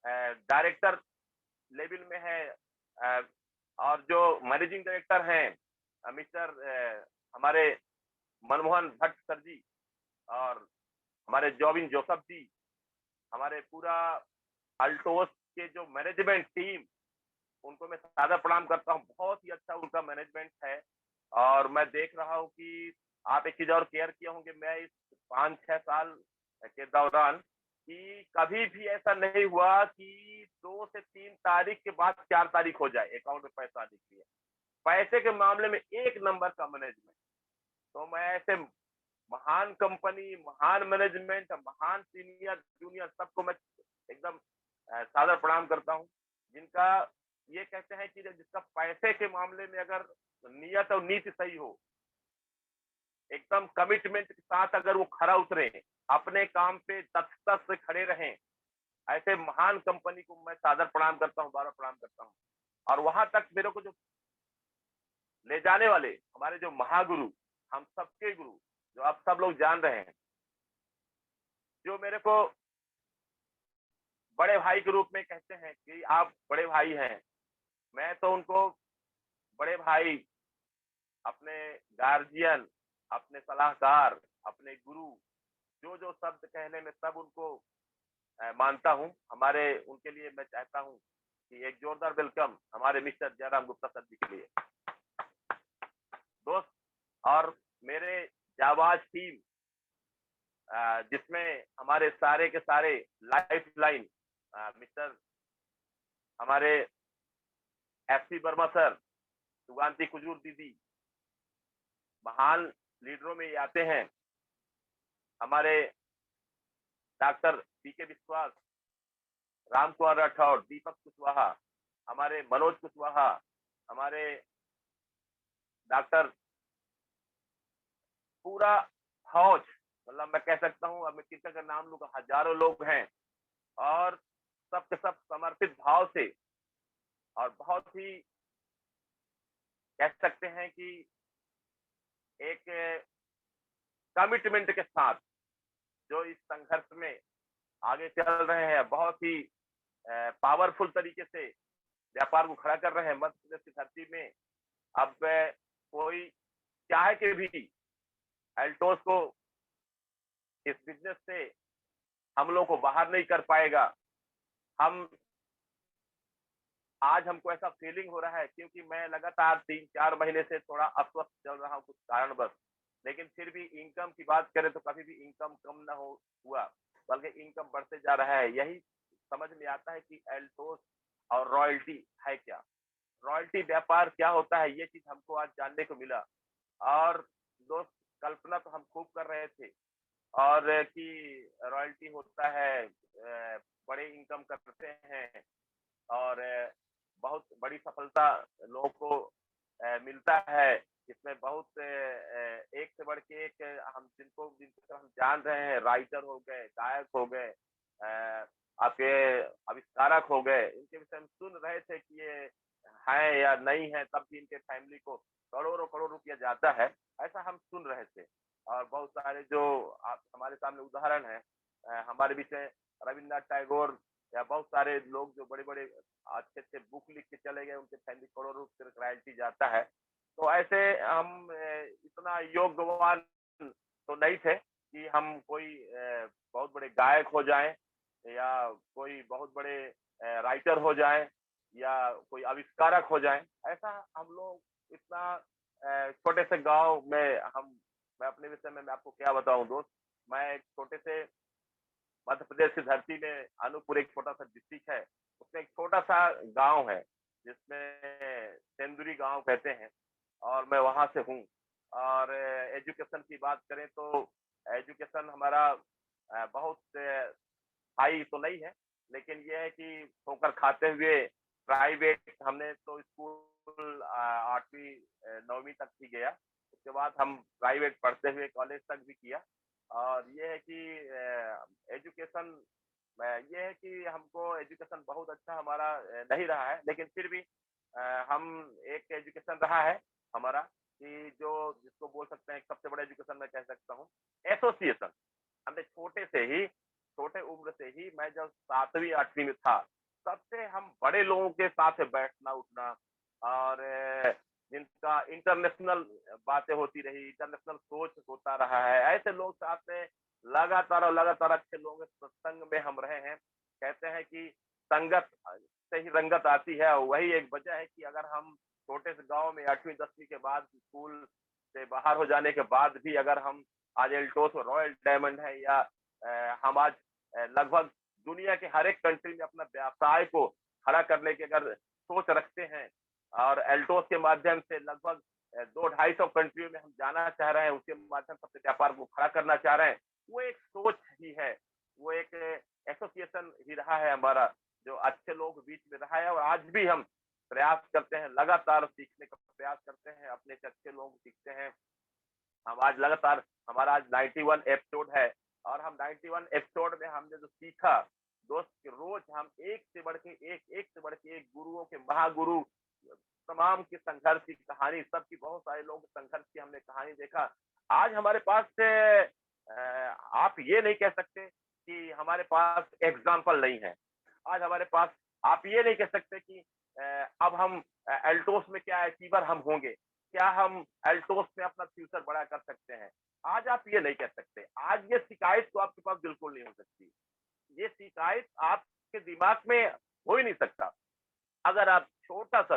डायरेक्टर लेवल में है, और जो मैनेजिंग डायरेक्टर हैं मिस्टर हमारे मनमोहन भट्ट सर जी, और हमारे जॉबिन जोसफ जी, हमारे पूरा अल्टोस के जो मैनेजमेंट टीम, उनको मैं सादर प्रणाम करता हूँ। बहुत ही अच्छा उनका मैनेजमेंट है, और मैं देख रहा हूँ कि आप एक चीज और केयर किए होंगे, मैं इस 5-6 साल के दौरान कि कभी भी ऐसा नहीं हुआ कि 2 से 3 तारीख के बाद 4 तारीख हो जाए अकाउंट में पैसा आने के लिए। पैसे के मामले में 1 नंबर का मैनेजमेंट। तो मैं ऐसे महान कंपनी, महान मैनेजमेंट, महान सीनियर जूनियर सबको मैं एकदम सादर प्रणाम करता हूँ, जिनका ये कहते हैं कि जिसका पैसे के मामले में अगर नियत और नीति सही हो, एकदम कमिटमेंट के साथ अगर वो खरा उतरे, अपने काम पे दक्षता से खड़े रहें, ऐसे महान कंपनी को मैं सादर प्रणाम करता हूँ, बार प्रणाम करता हूँ। और वहां तक मेरे को जो ले जाने वाले हमारे जो महागुरु, हम सबके गुरु, जो आप सब लोग जान रहे हैं, जो मेरे को बड़े भाई के रूप में कहते हैं कि आप बड़े भाई हैं, मैं तो उनको बड़े भाई, अपने गार्जियन, अपने सलाहकार, अपने गुरु, जो जो शब्द कहने में सब उनको मानता हूं। हमारे उनके लिए मैं चाहता हूं कि एक जोरदार वेलकम हमारे मिस्टर जयराम गुप्ता सर जी के लिए। दोस्त और मेरे जाबाज टीम, जिसमें हमारे सारे के सारे लाइफ लाइन मिस्टर हमारे एफसी वर्मा सर, सुगांती कुजूर दीदी, महान लीडरों में ये आते हैं। हमारे डॉक्टर पीके विश्वास, राम कुमार राठौर, दीपक कुशवाहा, हमारे मनोज कुशवाहा, हमारे डॉक्टर, पूरा फौज, मतलब मैं कह सकता हूँ, अब मैं किसी का नाम लूंगा, हजारों लोग हैं, और सब के सब समर्पित भाव से और बहुत ही कह सकते हैं कि एक कमिटमेंट के साथ जो इस संघर्ष में आगे चल रहे हैं, बहुत ही पावरफुल तरीके से व्यापार को खड़ा कर रहे हैं। मध्य प्रदेश की धरती में अब कोई चाहे के भी अल्टोस को इस बिजनेस से हम लोग को बाहर नहीं कर पाएगा। हम आज हमको ऐसा फीलिंग हो रहा है, क्योंकि मैं लगातार 3-4 महीने से थोड़ा अस्वस्थ चल रहा हूँ कुछ कारणवश, लेकिन फिर भी इनकम की बात करें तो कभी भी इनकम कम ना हुआ, बल्कि इनकम बढ़ते जा रहा है। यही समझ में आता है कि एल्टोस और रॉयल्टी है क्या, रॉयल्टी व्यापार क्या होता है, ये चीज हमको आज जानने को मिला। और दोस्त, कल्पना तो हम खूब कर रहे थे और कि रॉयल्टी होता है, बड़े इनकम करते हैं और बहुत बड़ी सफलता लोगों को मिलता है। इसमें बहुत एक से बढ़ के एक हम जिनको हम जान रहे हैं, राइटर हो गए, गायक हो गए, आपके आविष्कारक हो गए, इनके विषय में सुन रहे थे कि ये है या नहीं है, तब भी इनके फैमिली को करोड़ों करोड़ रुपया जाता है, ऐसा हम सुन रहे थे। और बहुत सारे जो आप हमारे सामने उदाहरण है, हमारे बीच में रविन्द्रनाथ टैगोर या बहुत सारे लोग जो बड़े बड़े अच्छे अच्छे बुक लिख के चले गए, उनके फैमिली करोड़ों रुपये रॉयल्टी जाता है। तो ऐसे हम इतना योग्यवान तो नहीं थे कि हम कोई बहुत बड़े गायक हो जाएं या कोई बहुत बड़े राइटर हो जाएं या कोई आविष्कारक हो जाएं। ऐसा हम लोग इतना छोटे से गांव में मैं अपने विषय में मैं आपको क्या बताऊं दोस्त। मैं एक छोटे से मध्य प्रदेश की धरती में अनूपपुर एक छोटा सा डिस्ट्रिक्ट है, उसमें एक छोटा सा गांव है जिसमें तेंदुरी गांव कहते हैं, और मैं वहां से हूँ। और एजुकेशन की बात करें तो एजुकेशन हमारा बहुत हाई तो नहीं है, लेकिन यह है कि ठोकर खाते हुए प्राइवेट हमने तो स्कूल 8वीं 9वीं तक ही गया, उसके बाद हम प्राइवेट पढ़ते हुए कॉलेज तक भी किया। और ये है कि एजुकेशन ये है कि हमको एजुकेशन बहुत अच्छा हमारा नहीं रहा है, लेकिन फिर भी हम एक एजुकेशन रहा है हमारा कि जो जिसको बोल सकते हैं सबसे बड़ा एजुकेशन मैं कह सकता हूँ एसोसिएशन। हमने छोटे उम्र से ही, मैं जब 7वीं 8वीं में था तब से हम बड़े लोगों के साथ बैठना उठना, और जिनका इंटरनेशनल बातें होती रही, इंटरनेशनल सोच होता रहा है, ऐसे लोग साथ में लगातार और लगातार अच्छे लोगों के सत्संग में हम रहे हैं। कहते हैं कि संगत से ही रंगत आती है, वही एक वजह है कि अगर हम छोटे से गांव में 8वीं 10वीं के बाद स्कूल से बाहर हो जाने के बाद भी अगर हम आज एल्टोस रॉयल डायमंड है या हम आज लगभग दुनिया के हर एक कंट्री में अपना व्यवसाय को खड़ा करने की अगर सोच रखते हैं और एल्टोस के माध्यम से लगभग 200-250 कंट्रियों में हम जाना चाह रहे हैं, उसके माध्यम से व्यापार को खड़ा करना चाह रहे हैं, वो एक सोच ही है, वो एक एसोसिएशन ही रहा है हमारा, जो अच्छे लोग बीच में रहा है। और आज भी हम प्रयास करते हैं, लगातार सीखने का प्रयास करते हैं, अपने से अच्छे लोग सीखते हैं। हम आज लगातार हमारा आज 91 एपिसोड है, और हम 91 एपिसोड में हमने जो सीखा दोस्त, रोज हम एक से बढ़ के एक गुरुओं के महागुरु तमाम की संघर्ष की कहानी, सबकी बहुत सारे लोगों के संघर्ष की हमने कहानी देखा। आज हमारे पास से आप ये नहीं कह सकते कि हमारे पास एग्जाम्पल नहीं है। आज हमारे पास आप ये नहीं कह सकते कि अब हम एल्टोस में क्या अचीवर हम होंगे, क्या हम एल्टोस में अपना फ्यूचर बड़ा कर सकते हैं। आज आप ये नहीं कह सकते। आज ये शिकायत तो आपके पास बिल्कुल नहीं हो सकती, ये शिकायत आपके दिमाग में हो ही नहीं सकता। अगर आप थोड़ा सा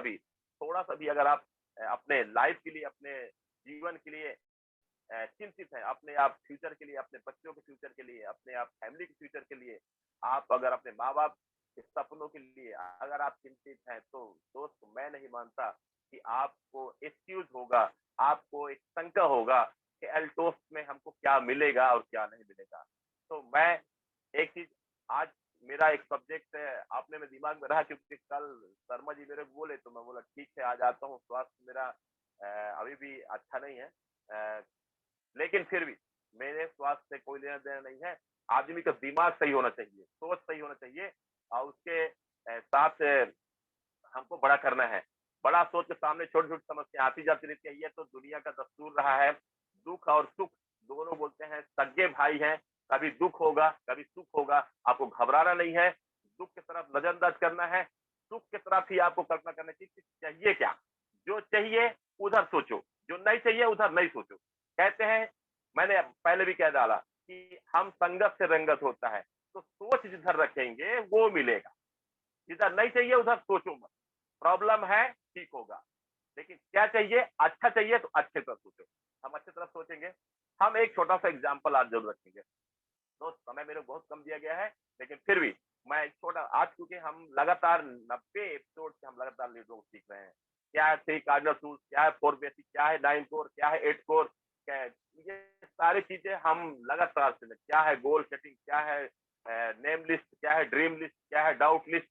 भी अगर आप अपने लाइफ के लिए, अपने जीवन के लिए चिंतित है, अपने आप फ्यूचर के लिए, अपने बच्चों के फ्यूचर के लिए, अपने आप फैमिली के फ्यूचर के लिए, आप अगर अपने माँ बाप के सपनों के लिए अगर आप चिंतित हैं, तो दोस्त मैं नहीं मानता कि आपको एक्सक्यूज होगा, आपको एक शंका होगा कि एल्टोस में हमको क्या मिलेगा और क्या नहीं मिलेगा। तो मैं एक चीज, आज मेरा एक सब्जेक्ट आपने में दिमाग में रहा, क्योंकि कल शर्मा जी मेरे को बोले तो मैं बोला ठीक है आज आता हूँ। स्वास्थ्य मेरा अभी भी अच्छा नहीं है, लेकिन फिर भी मेरे स्वास्थ्य से कोई लेना देना नहीं है। आदमी का दिमाग सही होना चाहिए, सोच सही होना चाहिए, और उसके साथ हमको बड़ा करना है। बड़ा सोच के सामने छोटी छोटी समस्या आती जाती रहती है, ये तो दुनिया का दस्तूर रहा है। दुख और सुख दोनों बोलते हैं सगे भाई हैं, कभी दुख होगा कभी सुख होगा, आपको घबराना नहीं है, दुख की तरफ नजरअंदाज करना है, सुख की तरफ ही आपको कल्पना करना चाहिए। चाहिए क्या, जो चाहिए उधर सोचो, जो नहीं चाहिए उधर नहीं सोचो। कहते हैं, मैंने पहले भी कह डाला कि हम संगत से रंगत होता है, तो चीज इधर रखेंगे वो मिलेगा। जिधर नहीं चाहिए उधर सोचो मत। प्रॉब्लम है, ठीक होगा, लेकिन क्या चाहिए? अच्छा चाहिए तो अच्छे तरफ सोचो। हम अच्छे तरफ सोचेंगे। हम एक छोटा सा एग्जाम्पल आज जरूर रखेंगे। दोस्त, समय मेरे को बहुत कम दिया गया है, लेकिन फिर भी मैं छोटा आज, क्योंकि हम लगातार 90 एपिसोड से हम लगातार लीडरों को सीख रहे हैं। क्या है 3 कार्डिनल रूल्स, क्या है 4 बेसिक, क्या है 9 कोर, क्या है 8 कोर, क्या है, ये सारी चीजें हम लगातार से, क्या है गोल सेटिंग, क्या है नेम लिस्ट, क्या है ड्रीम लिस्ट, क्या है डाउट लिस्ट,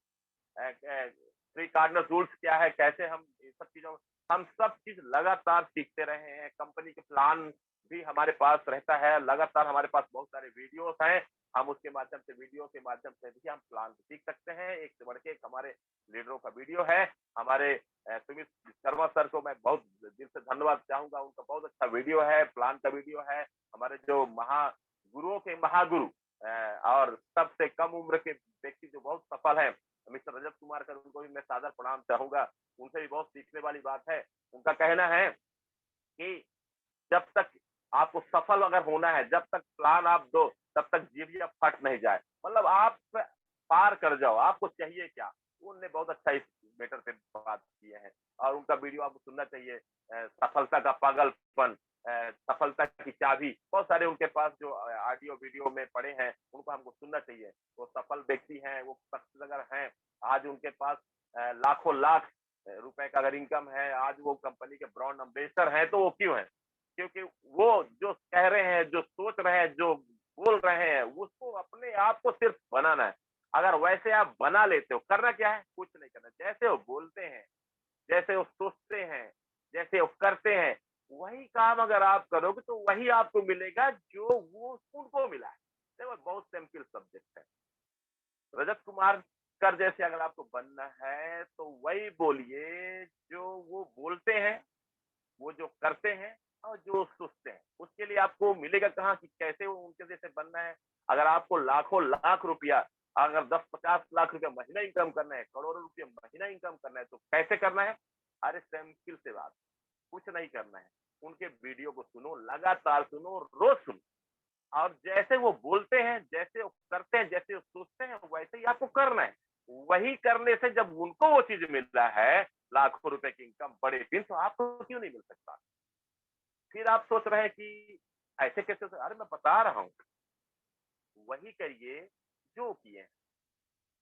3 कार्डिनल रूल्स क्या है, कैसे हम इन सब चीजों, हम सब चीज लगातार सीखते रहे हैं। कंपनी के प्लान भी हमारे पास रहता है लगातार। हमारे पास बहुत सारे वीडियोस हैं, हम उसके माध्यम से, वीडियो के माध्यम से भी हम प्लान सीख सकते हैं। एक से बढ़ के एक हमारे लीडरों का वीडियो है। हमारे सुमित शर्मा सर को मैं बहुत दिल से धन्यवाद चाहूंगा, उनका बहुत अच्छा वीडियो है, प्लान का वीडियो है। हमारे जो महागुरुओं के महागुरु और सबसे कम उम्र के व्यक्ति जो बहुत सफल है, मिस्टर रजत कुमार कर, उनको भी मैं सादर प्रणाम चाहूंगा। उनसे भी बहुत सीखने वाली बात है। उनका कहना है कि जब तक आपको सफल अगर होना है, जब तक प्लान आप दो, तब तक जीविया फट नहीं जाए। मतलब आप पार कर जाओ, आपको चाहिए क्या। उनने बहुत अच्छा इस मैटर पे बात की है और उनका वीडियो आपको सुनना चाहिए। सफलता का पागलपन, सफलता की चाबी, बहुत सारे उनके पास जो ऑडियो वीडियो में पड़े हैं, उनको हमको सुनना चाहिए। वो सफल व्यक्ति हैं, वो सक्सेस अगर हैं, आज उनके पास लाखों लाख रुपए का अगर इनकम है, आज वो कंपनी के ब्रांड एम्बेसडर हैं, तो वो क्यों है? क्योंकि वो जो कह रहे हैं, जो सोच रहे हैं, जो बोल रहे हैं, उसको अपने आप को सिर्फ बनाना है। अगर वैसे आप बना लेते हो, करना क्या है? कुछ नहीं करना। जैसे वो बोलते हैं, जैसे वो सोचते हैं, जैसे वो करते हैं, वही काम अगर आप करोगे तो वही आपको मिलेगा जो वो उनको मिला है। देखो बहुत सिंपल सब्जेक्ट है। रजत कुमार कर जैसे अगर आपको बनना है तो वही बोलिए जो वो बोलते हैं, वो जो करते हैं और जो सोचते हैं। उसके लिए आपको मिलेगा कहाँ कि कैसे वो उनके जैसे बनना है। अगर आपको लाखों लाख रुपया, अगर 10-50 लाख रुपया महीना इनकम करना है, करोड़ों रुपया महीना इनकम करना है, तो कैसे करना है? अरे सिंपल से बात, कुछ नहीं करना है। उनके वीडियो को सुनो, लगातार सुनो, रोज सुनो, और जैसे वो बोलते हैं, जैसे वो करते हैं, जैसे वो सोचते हैं, वैसे ही आपको करना है। वही करने से जब उनको वो चीज मिलता है, लाखों रुपए की इनकम, बड़े दिन, तो आपको क्यों नहीं मिल सकता? फिर आप सोच रहे हैं कि ऐसे कैसे अरे मैं बता रहा हूँ, वही करिए जो किए हैं।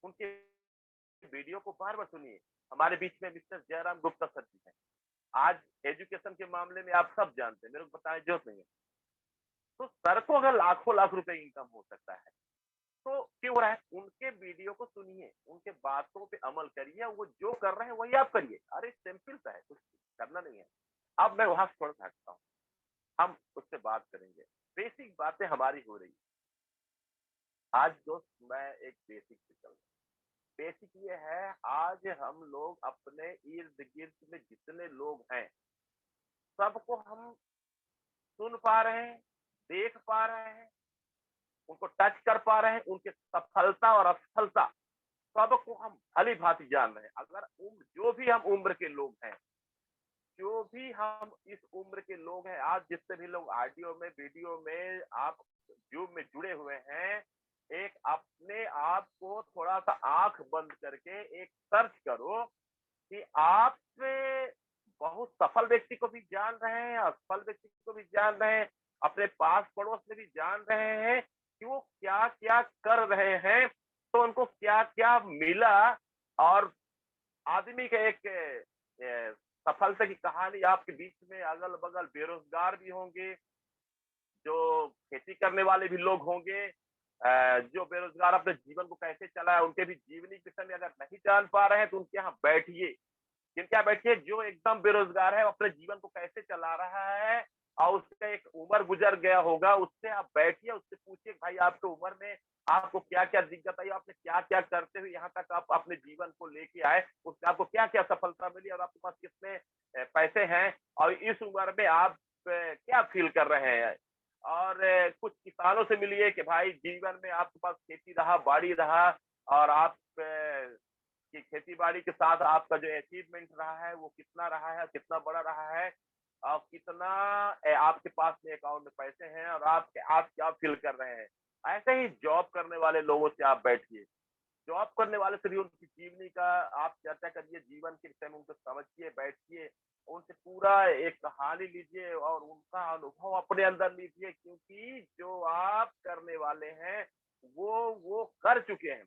उनके वीडियो को बार बार सुनिए। हमारे बीच में मिस्टर जयराम गुप्ता सर जी हैं। आज एजुकेशन के मामले में आप सब जानते हैं, मेरे को बताने जरूरत नहीं है। तो सर को अगर लाखों लाख रुपए इनकम हो सकता है, तो क्यों हो रहा है? उनके वीडियो को सुनिए, उनके बातों पे अमल करिए, वो जो कर रहे हैं वही आप करिए। अरे सिंपल सा है, कुछ करना नहीं है। अब मैं वहां से थोड़ा सा हटता हूँ, हम उससे बात करेंगे। बेसिक बातें हमारी हो रही। आज दोस्त मैं एक बेसिक से चल रहा हूँ। बेसिक ये है, आज हम लोग अपने इर्द गिर्द में जितने लोग हैं, सबको हम सुन पा रहे हैं, देख पा रहे हैं, उनको टच कर पा रहे हैं, उनकी सफलता और असफलता सबको हम भली भांति जान रहे हैं। अगर जो भी हम उम्र के लोग हैं, जो भी हम इस उम्र के लोग हैं, आज जितने भी लोग ऑडियो में, वीडियो में, आप जूम में जुड़े हुए हैं, एक अपने आप को थोड़ा सा आंख बंद करके एक सर्च करो कि आप बहुत सफल व्यक्ति को भी जान रहे हैं, असफल व्यक्ति को भी जान रहे हैं, अपने पास पड़ोस में भी जान रहे हैं कि वो क्या क्या कर रहे हैं, तो उनको क्या क्या मिला। और आदमी का एक सफलता की कहानी आपके बीच में, अगल बगल बेरोजगार भी होंगे, जो खेती करने वाले भी लोग होंगे, जो बेरोजगार अपने जीवन को कैसे चलाए, उनके भी जीवनी के समय अगर नहीं जान पा रहे हैं, तो उनके यहाँ बैठिए। जिनके यहाँ बैठिए, जो एकदम बेरोजगार है, अपने जीवन को कैसे चला रहा है और उसका एक उम्र गुजर गया होगा, उससे आप बैठिए, उससे पूछिए भाई आपके उम्र में आपको क्या क्या दिक्कत आई, आपने क्या क्या करते हुए यहाँ तक आप अपने जीवन को लेके आए, उसमें आपको क्या क्या सफलता मिली और आपके पास कितने पैसे हैं, और इस उम्र में आप क्या फील कर रहे हैं। और कुछ किसानों से मिलिए कि भाई जीवन में आपके पास खेती रहा, बाड़ी रहा, और आप कि खेती बाड़ी के साथ आपका जो अचीवमेंट रहा है वो कितना रहा है, कितना बड़ा रहा है, और कितना आपके पास में अकाउंट में पैसे हैं, और आप क्या फील कर रहे हैं। ऐसे ही जॉब करने वाले लोगों से आप बैठिए, जॉब करने वाले से भी उनकी जीवनी का आप चर्चा करिए, जीवन के विषय में उनको समझिए, बैठिए, उनसे पूरा एक कहानी लीजिए और उनका अनुभव अपने अंदर लीजिए, क्योंकि जो आप करने वाले हैं वो कर चुके हैं।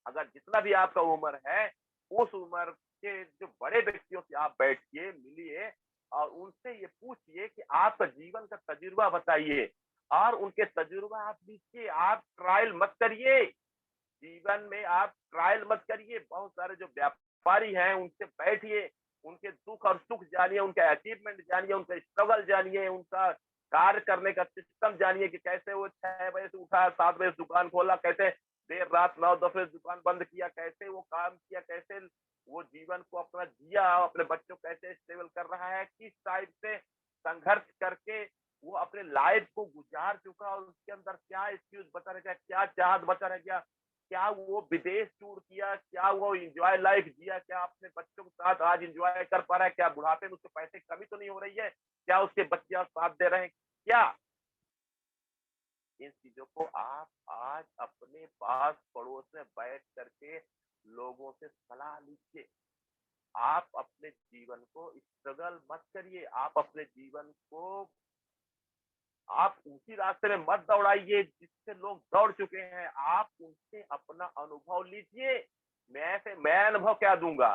अगर जितना भी आपका उम्र है, उस उम्र के जो बड़े व्यक्तियों से आप बैठिए, मिलिए और उनसे ये पूछिए कि आपका जीवन का तजुर्बा बताइए और उनके तजुर्बा आप लीजिए। आप ट्रायल मत करिए, जीवन में आप ट्रायल मत करिए। बहुत सारे जो व्यापारी हैं उनसे बैठिए, उनके दुख और सुख जानिए, उनका अचीवमेंट जानिए, उनका स्ट्रगल जानिए, उनका कार्य करने का सिस्टम जानिए कि कैसे वो 6 बजे से उठा, 7 बजे से दुकान खोला, कैसे देर रात 9-10 बजे दुकान बंद किया, कैसे वो काम किया, कैसे वो जीवन को अपना जिया, अपने बच्चों को कैसे स्टेबल कर रहा है, किस टाइप से संघर्ष करके वो अपने लाइफ को गुजार चुका और उसके अंदर क्या एक्सक्यूज बचा रह गया, क्या चाहत बचा रह गया, क्या वो विदेश टूर किया, क्या वो एंजॉय लाइफ जिया, क्या अपने बच्चों के साथ आज एंजॉय कर पा रहा है, क्या बुढ़ापे में उसके पैसे की कमी तो नहीं हो रही है, क्या उसके बच्चे और साथ दे रहे हैं, क्या इन चीजों को आप आज अपने पास पड़ोस में बैठ करके लोगों से सलाह लीजिए। आप अपने जीवन को स्ट्रगल मत करिए, आप अपने जीवन को आप उसी रास्ते में मत दौड़ाइए जिससे लोग दौड़ चुके हैं। आप उनसे अपना अनुभव लीजिए। मैं अनुभव क्या दूंगा?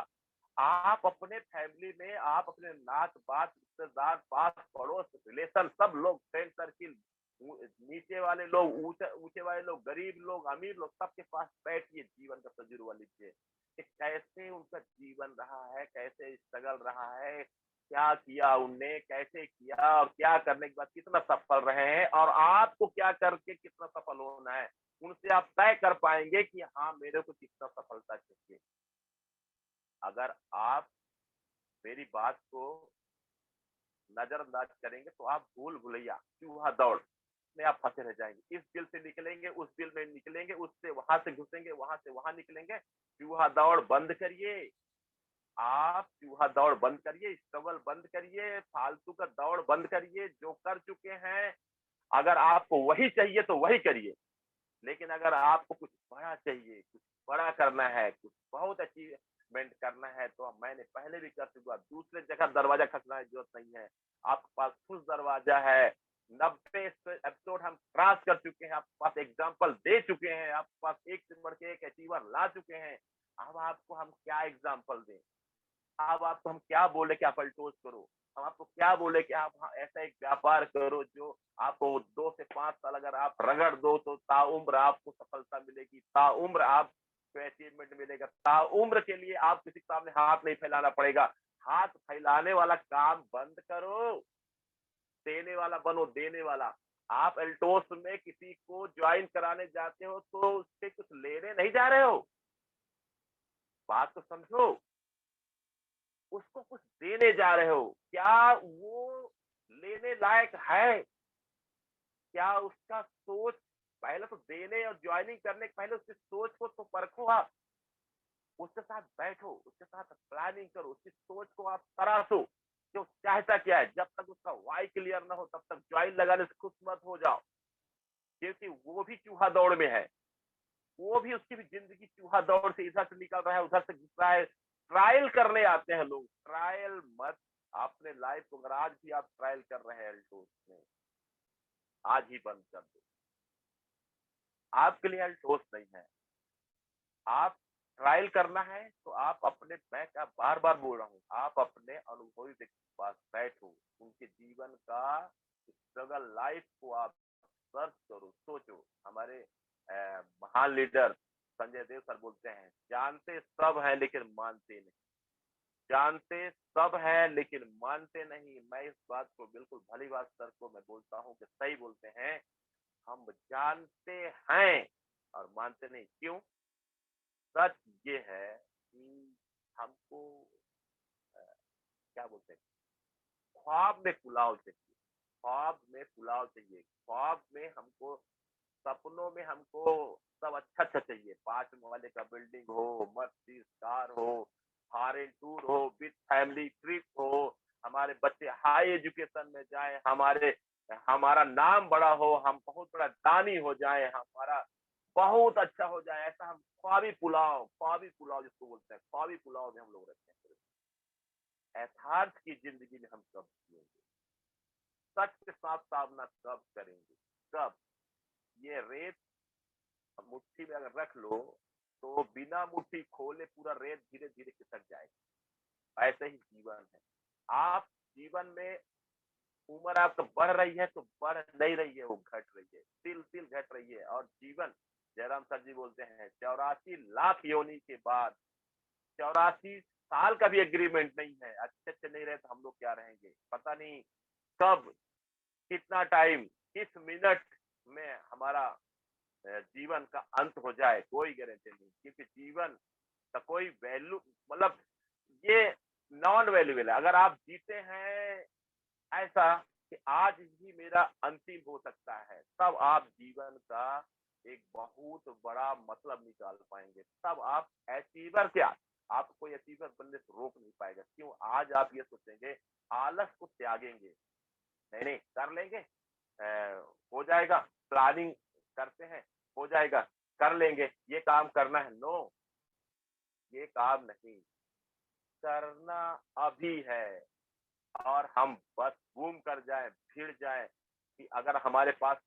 आप अपने फैमिली में, आप अपने नात बात, रिश्तेदार, पास पड़ोस, रिलेशन, सब लोग, फ्रेंड सर्किल, नीचे वाले लोग, ऊंचे वाले लोग, गरीब लोग, अमीर लोग, सबके पास बैठिए, जीवन का तजुर्बा लीजिए कि कैसे उनका जीवन रहा है, कैसे स्ट्रगल रहा है, क्या किया उनने, कैसे किया और क्या करने के बाद कितना सफल रहे हैं और आपको क्या करके कितना सफल होना है। उनसे आप तय कर पाएंगे कि हाँ, मेरे को कितना सफलता चाहिए। अगर आप मेरी बात को नजरअंदाज करेंगे तो आप भूल भुलैया, चूहा दौड़ में आप फंसे रह जाएंगे। इस बिल से निकलेंगे, उस बिल में निकलेंगे, उससे वहां से घुसेंगे, वहां से वहां निकलेंगे। चूहा दौड़ बंद करिए, आप चूहा दौड़ बंद करिए, स्ट्रगल बंद करिए, फालतू का दौड़ बंद करिए। जो कर चुके हैं, अगर आपको वही चाहिए तो वही करिए, लेकिन अगर आपको कुछ बड़ा चाहिए, कुछ बड़ा करना है, कुछ बहुत अचीवमेंट करना है, तो मैंने पहले भी कर चुका, दूसरे जगह दरवाजा खटकने की जरूरत नहीं है। आपके पास खुद दरवाजा है। 90 एपिसोड हम क्रॉस कर चुके हैं, आपके पास एग्जाम्पल दे चुके हैं, आपके पास एक से बढ़ के एक अचीवर ला चुके हैं। अब आपको हम क्या एग्जाम्पल दें? अब आपको हम क्या बोले कि आप अल्टोज करो? हम आपको क्या बोले कि आप ऐसा एक व्यापार करो जो आपको 2 से 5 साल अगर आप रगड़ दो तो ताउम्र आपको सफलता मिलेगी, ताउम्र आपको अचीवमेंट मिलेगा, ताउम्र के लिए आप किसी के सामने हाथ नहीं फैलाना पड़ेगा। हाथ फैलाने वाला काम बंद करो, देने वाला बनो, देने वाला। आप एल्टोस में किसी को ज्वाइन कराने जाते हो तो उससे कुछ लेने नहीं जा रहे हो, बात तो समझो। उसको कुछ देने जा रहे हो, क्या वो लेने लायक है? क्या उसका सोच, पहले तो देने और ज्वाइनिंग करने के पहले उसकी सोच को तो परखो। आप उसके साथ बैठो, उसके साथ प्लानिंग करो, उसकी सोच को आप तराशो कि वो चाहता क्या है। जब तक उसका वाई क्लियर ना हो तब तक ज्वाइन लगाने से खुश मत हो जाओ, क्योंकि वो भी चूहा दौड़ में है। वो भी, उसकी भी जिंदगी चूहा दौड़ से इधर से निकल रहा है, उधर से घुस रहा है। ट्रायल करने आते हैं लोग, ट्रायल मत। अपने लाइफ को अगर आज भी आप ट्रायल कर रहे हैं अल्टोस में, आज ही बंद कर दो। आपके लिए अल्टोस नहीं है। आप ट्रायल करना है तो आप अपने, मैं क्या बार बार बोल रहा हूँ, आप अपने अनुभवी व्यक्ति के पास बैठो, उनके जीवन का स्ट्रगल लाइफ को आप सर्च करो, सोचो। हमारे महान लीडर संजय देव सर बोलते हैं, जानते सब हैं लेकिन मानते नहीं, जानते सब हैं लेकिन मानते नहीं। मैं इस बात को बिल्कुल भली बात सर को मैं बोलता हूँ कि सही बोलते हैं। हम जानते हैं और मानते नहीं। क्यों? सच ये है कि हमको क्या बोलते हैं, ख्वाब में पुलाव चाहिए, ख्वाब में पुलाव चाहिए, ख्वाब में हमको, सपनों में हमको सब अच्छा अच्छा चाहिए। 5 मोहल्ले का बिल्डिंग हो, मर्सिडीज कार हो, फॉरेन टूर हो, विद फैमिली ट्रिप हो, हमारे बच्चे हाई एजुकेशन में जाए, हमारे हमारा नाम बड़ा हो, हम बहुत बड़ा दानी हो जाए, हमारा बहुत अच्छा हो जाए, ऐसा हम ख्वाबी पुलाव जिसको बोलते हैं, ख्वाबी पुलाव में हम लोग रहते हैं। यथार्थ की जिंदगी में हम कब जिएंगे? सच के साथ सामना कब करेंगे? कब? ये रेत मुट्ठी में अगर रख लो तो बिना मुट्ठी खोले पूरा रेत धीरे धीरे खिसक जाएगा। ऐसे ही जीवन है। आप जीवन में उम्र आपका बढ़ रही है तो बढ़ नहीं रही है, वो घट रही है, तिल तिल घट रही है। और जीवन, जयराम सर जी बोलते हैं 84 लाख योनि के बाद 84 साल का भी एग्रीमेंट नहीं है। अच्छे अच्छे नहीं रहे तो हम लोग क्या रहेंगे? पता नहीं कब, कितना टाइम, किस मिनट में हमारा जीवन का अंत हो जाए, कोई गारंटी नहीं। क्योंकि जीवन का कोई वैल्यू, मतलब ये नॉन वैल्यूएबल है। अगर आप जीते हैं ऐसा कि आज ही मेरा अंतिम हो सकता है, तब आप जीवन का एक बहुत बड़ा मतलब निकाल पाएंगे। तब आप अचीवर, क्या आप कोई अचीवर बनने से रोक नहीं पाएगा। क्यों? आज आप ये सोचेंगे, आलस को त्यागेंगे, नहीं नहीं कर लेंगे, हो जाएगा, प्लानिंग करते हैं, हो जाएगा, कर लेंगे, ये काम करना है। नो, ये काम नहीं करना अभी है। और हम बस घूम कर जाए, भिड़ जाए कि अगर हमारे पास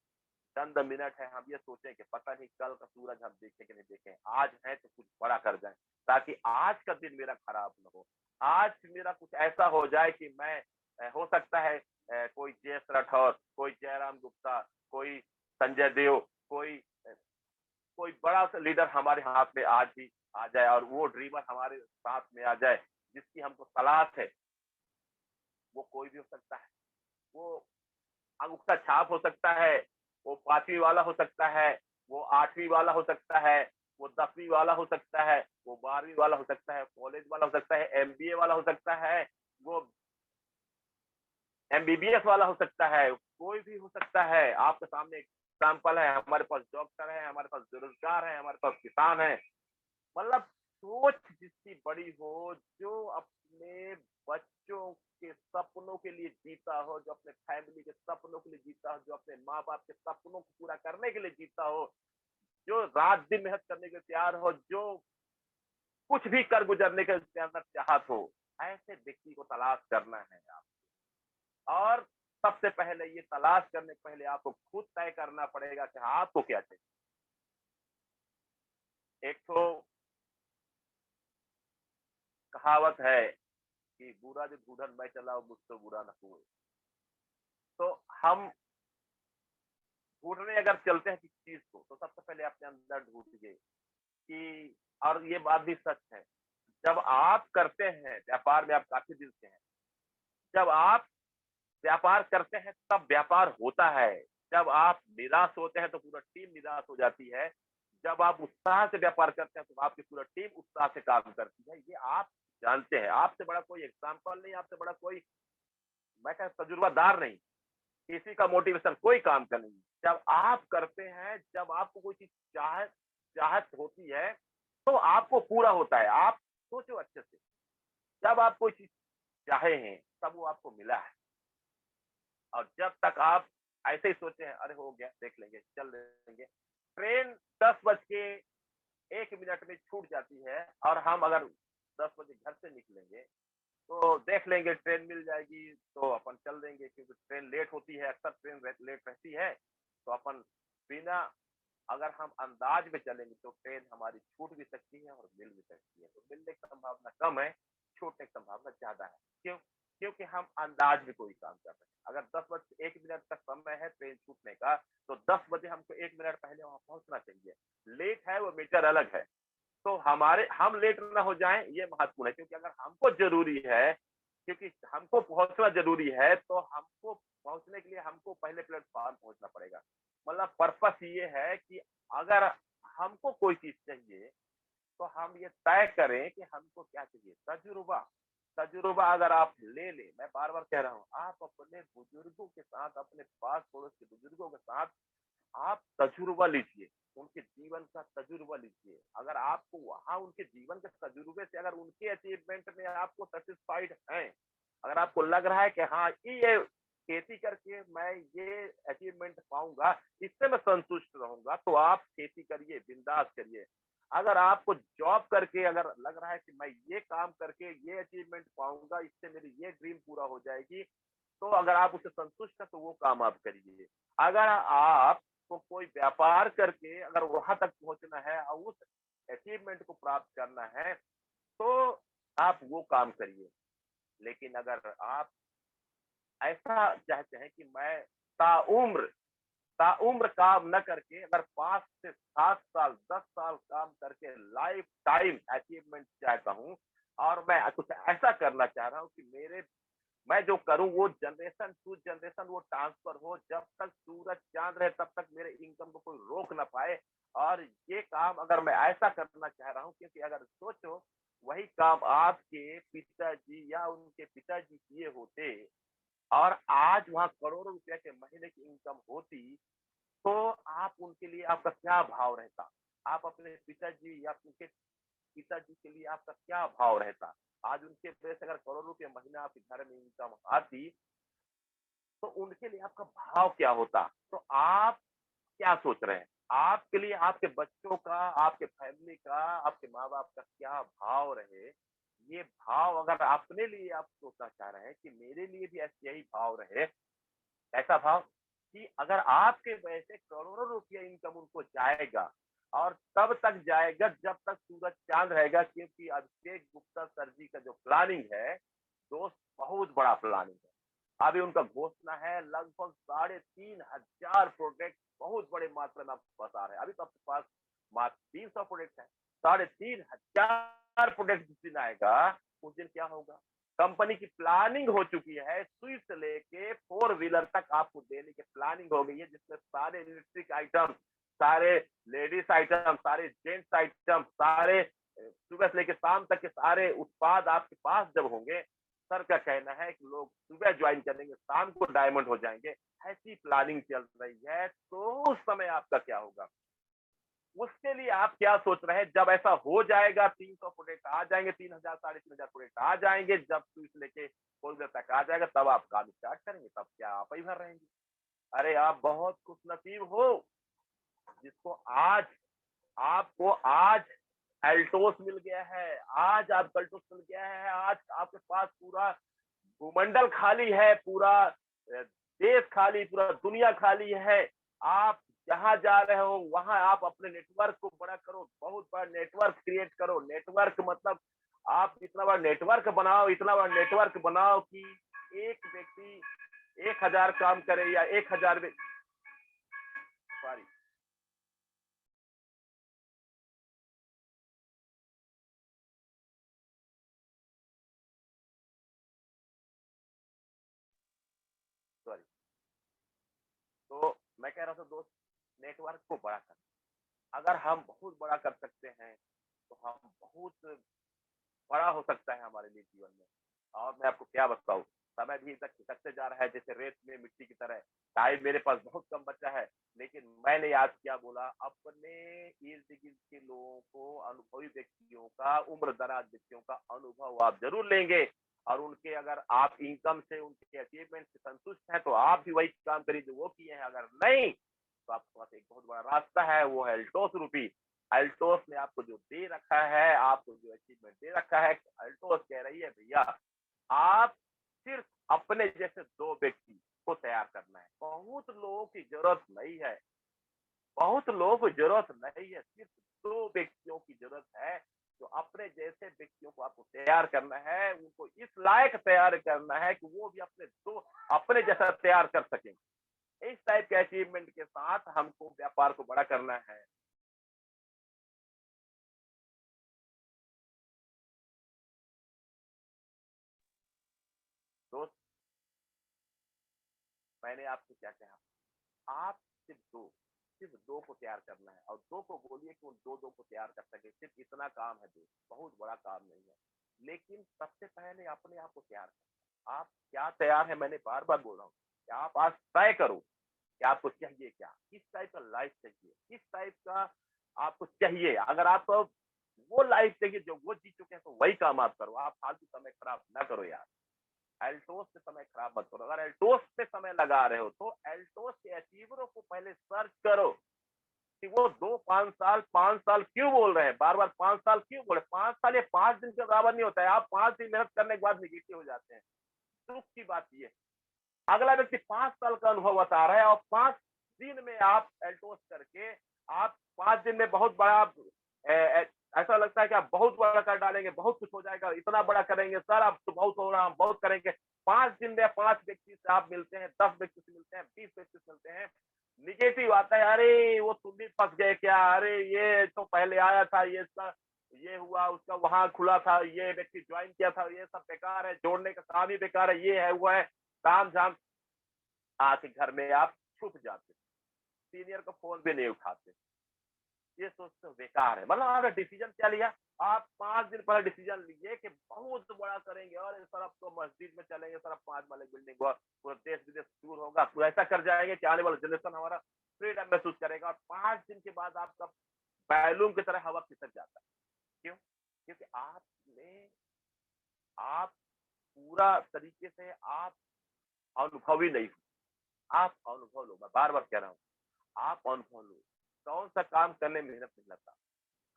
चंद मिनट है, हम ये सोचें कि पता नहीं कल का सूरज हम देखें कि नहीं देखें, आज है तो कुछ बड़ा कर जाए, ताकि आज का दिन मेरा खराब न हो। आज मेरा कुछ ऐसा हो जाए कि मैं, हो सकता है कोई जेएस राठौर, कोई जयराम गुप्ता, कोई संजय देव, कोई बड़ा सा लीडर हमारे हाथ में आज भी आ जाए, और वो ड्रीमर हमारे साथ में आ जाए जिसकी हमको तलाश है। वो कोई भी हो सकता है, वो अंगूठा छाप हो सकता है, वो 5वीं वाला हो सकता है, वो 8वीं वाला हो सकता है, वो 10वीं वाला हो सकता है, वो 12वीं वाला हो सकता है, कॉलेज वाला हो सकता है, एमबीए वाला हो सकता है, वो एमबीबीएस वाला हो सकता है, कोई भी हो सकता है। आपके सामने एग्जाम्पल है, हमारे पास डॉक्टर है, हमारे पास बेरोजगार है, हमारे पास किसान है। मतलब सोच जिसकी बड़ी हो, जो अपने बच्चों के सपनों के लिए जीता हो, जो अपने फैमिली के सपनों के लिए जीता हो, जो अपने माँ बाप के सपनों को पूरा करने के लिए जीता हो, जो रात दिन मेहनत करने के तैयार हो, जो कुछ भी कर गुजरने के अंदर चाहत हो, ऐसे व्यक्ति को तलाश करना है आप। और सबसे पहले ये तलाश करने के पहले आपको खुद तय करना पड़ेगा कि आपको क्या चाहिए। एक तो कहावत है कि बुरा जो ढूंढन मैं चला मुझसे बुरा न हुए। तो हम ढूंढने अगर चलते हैं किसी चीज को, तो सबसे पहले अपने अंदर ढूंढिए कि, और ये बात भी सच है, जब आप करते हैं व्यापार में, आप काफी दिन से हैं, जब आप व्यापार करते हैं तब व्यापार होता है। जब आप निराश होते हैं तो पूरा टीम निराश हो जाती है। जब आप उत्साह से व्यापार करते हैं तो आपकी पूरा टीम उत्साह से काम करती है। ये आप जानते हैं। आपसे बड़ा कोई एग्जाम्पल नहीं, आपसे बड़ा कोई, मैं क्या तजुर्बादार नहीं, किसी का मोटिवेशन कोई काम का नहीं। जब आप करते हैं, जब आपको कोई चीज चाहत होती है तो आपको पूरा होता है। आप सोचो अच्छे से, जब आप कोई चीज चाहे हैं तब वो आपको मिला है। और जब तक आप ऐसे ही सोचे हैं, अरे हो गया, देख लेंगे, चल लेंगे, ट्रेन 10:01 में छूट जाती है, और हम अगर 10 बजे घर से निकलेंगे तो देख लेंगे ट्रेन मिल जाएगी तो अपन चल देंगे। क्योंकि ट्रेन लेट होती है, अक्सर ट्रेन लेट रहती है, तो अपन बिना, अगर हम अंदाज में चलेंगे तो ट्रेन हमारी छूट भी सकती है और मिल भी सकती है। तो मिलने की संभावना कम है, छूटने की संभावना ज्यादा है। क्यों? क्योंकि हम अंदाज में कोई काम कर रहे हैं। अगर 10:01 तक समय है ट्रेन छूटने का, तो 10 बजे हमको 1 मिनट पहले वहां पहुंचना चाहिए। लेट है वो मैटर अलग है। तो हम लेट ना हो जाएं, ये महत्वपूर्ण है। क्योंकि अगर हमको जरूरी है, क्योंकि हमको पहुंचना जरूरी है, तो हमको पहुंचने के लिए हमको पहले प्लेटफॉर्म पहुंचना पड़ेगा। मतलब पर्पस ये है कि अगर हमको कोई चीज चाहिए तो हम ये तय करें कि हमको क्या चाहिए। तजुर्बा अगर आप ले लें, मैं बार बार कह रहा हूँ, आप अपने बुजुर्गों के साथ, अपने पास पड़ोस के बुजुर्गों के साथ आप तजुर्बा लीजिए, उनके जीवन का तजुर्बा लीजिए। अगर आपको वहां उनके जीवन के तजुर्बे से, अगर उनके अचीवमेंट में आपको सेटिस्फाइड हैं, अगर आपको लग रहा है कि हाँ ये खेती करके मैं ये अचीवमेंट पाऊंगा, इससे मैं संतुष्ट रहूंगा, तो आप खेती करिए, बिंदास करिए। अगर आपको जॉब करके अगर लग रहा है कि मैं ये काम करके ये अचीवमेंट पाऊंगा, इससे मेरी ये ड्रीम पूरा हो जाएगी, तो अगर आप उससे संतुष्ट हैं तो वो काम आप करिए। अगर आपको कोई व्यापार करके अगर वहां तक पहुंचना है और उस अचीवमेंट को प्राप्त करना है, तो आप वो काम करिए। लेकिन अगर आप ऐसा चाहते हैं कि मैं ताउम्र ताउम्र काम न करके अगर 5 से 7 साल 10 साल काम करके लाइफ टाइम अचीवमेंट चाहता हूँ, और मैं कुछ ऐसा करना चाह रहा हूँ कि मैं जो करूं वो जनरेशन टू जनरेशन वो ट्रांसफर हो, जब तक सूरज चांद रहे तब तक मेरे इनकम को कोई रोक ना पाए। और ये काम अगर मैं ऐसा करना चाह रहा हूँ, क्योंकि अगर सोचो वही काम आपके पिताजी या उनके पिताजी किए होते और आज वहां करोड़ों रुपया के महीने की इनकम होती, तो आप उनके लिए आपका क्या भाव रहता? आप अपने पिताजी या उनके पिताजी के लिए आपका क्या भाव रहता? आज उनके वजह से अगर करोड़ रुपया महीना आपके घर में इनकम आती, तो उनके लिए आपका भाव क्या होता? तो आप क्या सोच रहे हैं? आपके लिए आपके बच्चों का, आपके फैमिली का, आपके माँ-बाप का क्या भाव रहे? ये भाव अगर अपने लिए आप सोचना चाह रहे हैं कि मेरे लिए भी ऐसे यही भाव रहे, ऐसा भाव कि अगर आपके वजह से करोड़ों रुपया इनकम उनको जाएगा, और तब तक जाएगा जब तक सूरज चांद रहेगा, क्योंकि अभिषेक गुप्ता सर जी का जो प्लानिंग है दोस्त, बहुत बड़ा प्लानिंग है। अभी उनका घोषणा है लगभग 3,500 प्रोजेक्ट बहुत बड़े मात्रा में आपको बता रहे हैं। अभी तो आपके पास मात्र 300 प्रोजेक्ट है, 3,500 प्रोजेक्ट जिस दिन आएगा उस दिन क्या होगा? कंपनी की प्लानिंग हो चुकी है, सुई से लेके 4 व्हीलर तक आपको देने की प्लानिंग हो गई है, जिसमें सारे इलेक्ट्रिक आइटम, सारे लेडीज आइटम, सारे जेंट्स आइटम, सारे सुबह से लेकर शाम तक के सारे उत्पाद आपके पास जब होंगे, सर का कहना है कि लोग सुबह ज्वाइन करेंगे, शाम को डायमंड हो जाएंगे। ऐसी प्लानिंग चल रही है, तो उस समय आपका क्या होगा? उसके लिए आप क्या सोच रहे हैं? जब ऐसा हो जाएगा, 300 प्रोडक्ट आ जाएंगे, 3,000 3,500 प्रोडक्ट आ जाएंगे, जब स्विच लेके होल्डर तक आ जाएगा, तब आप काम स्टार्ट करेंगे, तब क्या आप ही भर रहेंगे? अरे आप बहुत खुशनसीब हो जिसको आज आपको आज एल्टोस मिल गया है, आज आप कल्टोस मिल गया है, आज आपके पास पूरा भूमंडल खाली है, पूरा देश खाली, पूरा दुनिया खाली है। आप जहां जा रहे हो वहां आप अपने नेटवर्क को बड़ा करो, बहुत बड़ा नेटवर्क क्रिएट करो। नेटवर्क मतलब आप इतना बड़ा नेटवर्क बनाओ, इतना बड़ा नेटवर्क बनाओ कि एक व्यक्ति 1,000 काम करे या 1,000 सॉरी सॉरी तो मैं कह रहा था दोस्त, नेटवर्क को बड़ा कर, अगर हम बहुत बड़ा कर सकते हैं तो हम बहुत बड़ा हो सकता है हमारे लिए जीवन में। और मैं आपको क्या बताऊं, समय भी तक खिसकते जा रहा है जैसे रेत में मिट्टी की तरह। टाइम मेरे पास बहुत कम बचा है, लेकिन मैंने आज क्या बोला, अपने इर्द गिर्द के लोगों को, अनुभवी व्यक्तियों का, उम्र दराज व्यक्तियों का अनुभव आप जरूर लेंगे, और उनके अगर आप इनकम से, उनके अचीवमेंट से संतुष्ट हैं तो आप भी वही काम करिए जो वो किए हैं। अगर नहीं तो आपके पास एक बहुत बड़ा रास्ता है, वो है अल्टोस रूपी। अल्टोस ने आपको जो दे रखा है, आपको जो अचीवमेंट दे रखा है, अल्टोस कह रही है भैया आप सिर्फ अपने जैसे 2 व्यक्ति को तैयार करना है। बहुत लोगों की जरूरत नहीं है, बहुत लोगों को जरूरत नहीं है, सिर्फ 2 व्यक्तियों की जरूरत है। जो अपने जैसे व्यक्तियों को आपको तैयार करना है, उनको इस लायक तैयार करना है कि वो भी अपने जैसा तैयार कर सकें। इस टाइप के अचीवमेंट के साथ हमको व्यापार को बड़ा करना है। दोस्त, मैंने आपसे क्या कहा, आप सिर्फ दो को तैयार करना है, और 2 को बोलिए कि उन 2 को तैयार कर सके। सिर्फ इतना काम है दोस्त, बहुत बड़ा काम नहीं है। लेकिन सबसे पहले अपने आप को तैयार करें। आप क्या तैयार है, मैंने बार बार बोल रहा हूँ कि आप आज तय करो कि आपको चाहिए क्या, किस टाइप का लाइफ चाहिए, किस टाइप का आपको चाहिए। अगर आपको वो लाइफ चाहिए जो वो जी चुके हैं, तो वही काम आप करो। आप फालतू समय खराब ना करो यार। एल्टोस पे समय खराब मत करो। अगर एल्टोस पे समय लगा रहे हो तो एल्टोस के अचीवरों को पहले सर्च करो कि वो 5 साल क्यों बोल रहे हैं, बार बार 5 साल क्यों बोल रहे हैं। 5 साल ये 5 दिन के बराबर नहीं होता है। आप 5 दिन मेहनत करने के बाद निगेटिव हो जाते हैं। दुख की बात ये, अगला व्यक्ति 5 साल का अनुभव बता रहा है और 5 दिन में आप एल्टोस करके आप 5 दिन में बहुत बड़ा ऐसा लगता है कि आप बहुत बड़ा कर डालेंगे, बहुत कुछ हो जाएगा, इतना बड़ा करेंगे सर, अब तो बहुत हो रहा, हम बहुत करेंगे। 5 दिन में 5 व्यक्ति से आप मिलते हैं, 10 व्यक्ति से मिलते हैं, 20 व्यक्ति से मिलते हैं, निगेटिव आता है, अरे वो तुम भी फंस गए क्या, अरे ये तो पहले आया था, ये हुआ, उसका वहां खुला था, ये व्यक्ति ज्वाइन किया था, ये सब बेकार है, जोड़ने का काम ही बेकार है, ये है वो है, ताम झाम। आके घर में आप छुप जाते, सीनियर का फोन भी नहीं उठाते, ये सोचते हो बेकार है। मतलब आपने डिसीजन क्या लिया, आप 5 दिन पहले डिसीजन लिए कि बहुत बड़ा करेंगे और सर अब तो मस्जिद में चलेंगे, सर अब 5 वाले बिल्डिंग हुआ, पूरा देश विदेश टूर होगा, पूरा ऐसा कर जाएंगे कि आने वाला जनरेशन हमारा फ्रीडम महसूस करेगा। और 5 दिन के बाद आपका बैलून की तरह हवा खिसक जाता है। क्यों? क्योंकि आप पूरा तरीके से आप अनुभवी नहीं हो। आप अनुभव लो, मैं बार बार कह रहा हूँ, आप अनुभव लो। कौन सा काम करने में मेहनत नहीं लगता,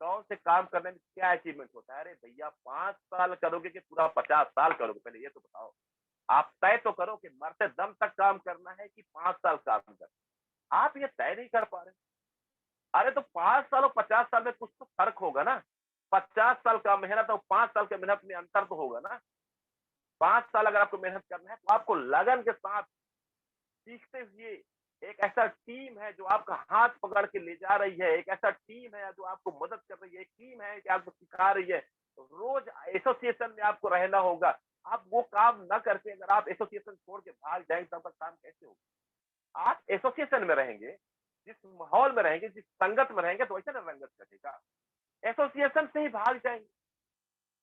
कौन से काम करने में क्या अचीवमेंट होता है। अरे भैया 5 साल करोगे कि पूरा 50 साल करोगे, पहले ये तो बताओ। आप तय तो करो कि मरते दम तक काम करना है कि 5 साल काम करना। आप ये तय नहीं कर पा रहे। अरे तो 5 साल और 50 साल में कुछ तो फर्क होगा ना। 50 साल का मेहनत और 5 साल के मेहनत में अंतर तो होगा ना। 5 साल अगर आपको मेहनत करना है तो आपको लगन के साथ सीखते हुए, एक ऐसा टीम है जो आपका हाथ पकड़ के ले जा रही है, एक ऐसा टीम है जो आपको मदद कर रही है, एक टीम है कि आपको सिखा रही है। रोज एसोसिएशन में आपको रहना होगा। आप वो काम न करके अगर आप एसोसिएशन छोड़ के भाग जाएंगे तो आपका काम कैसे होगा। आप एसोसिएशन में रहेंगे, जिस माहौल में रहेंगे, जिस संगत में रहेंगे, तो वैसे ना रंगत कटेगा। एसोसिएशन से ही भाग जाएंगे,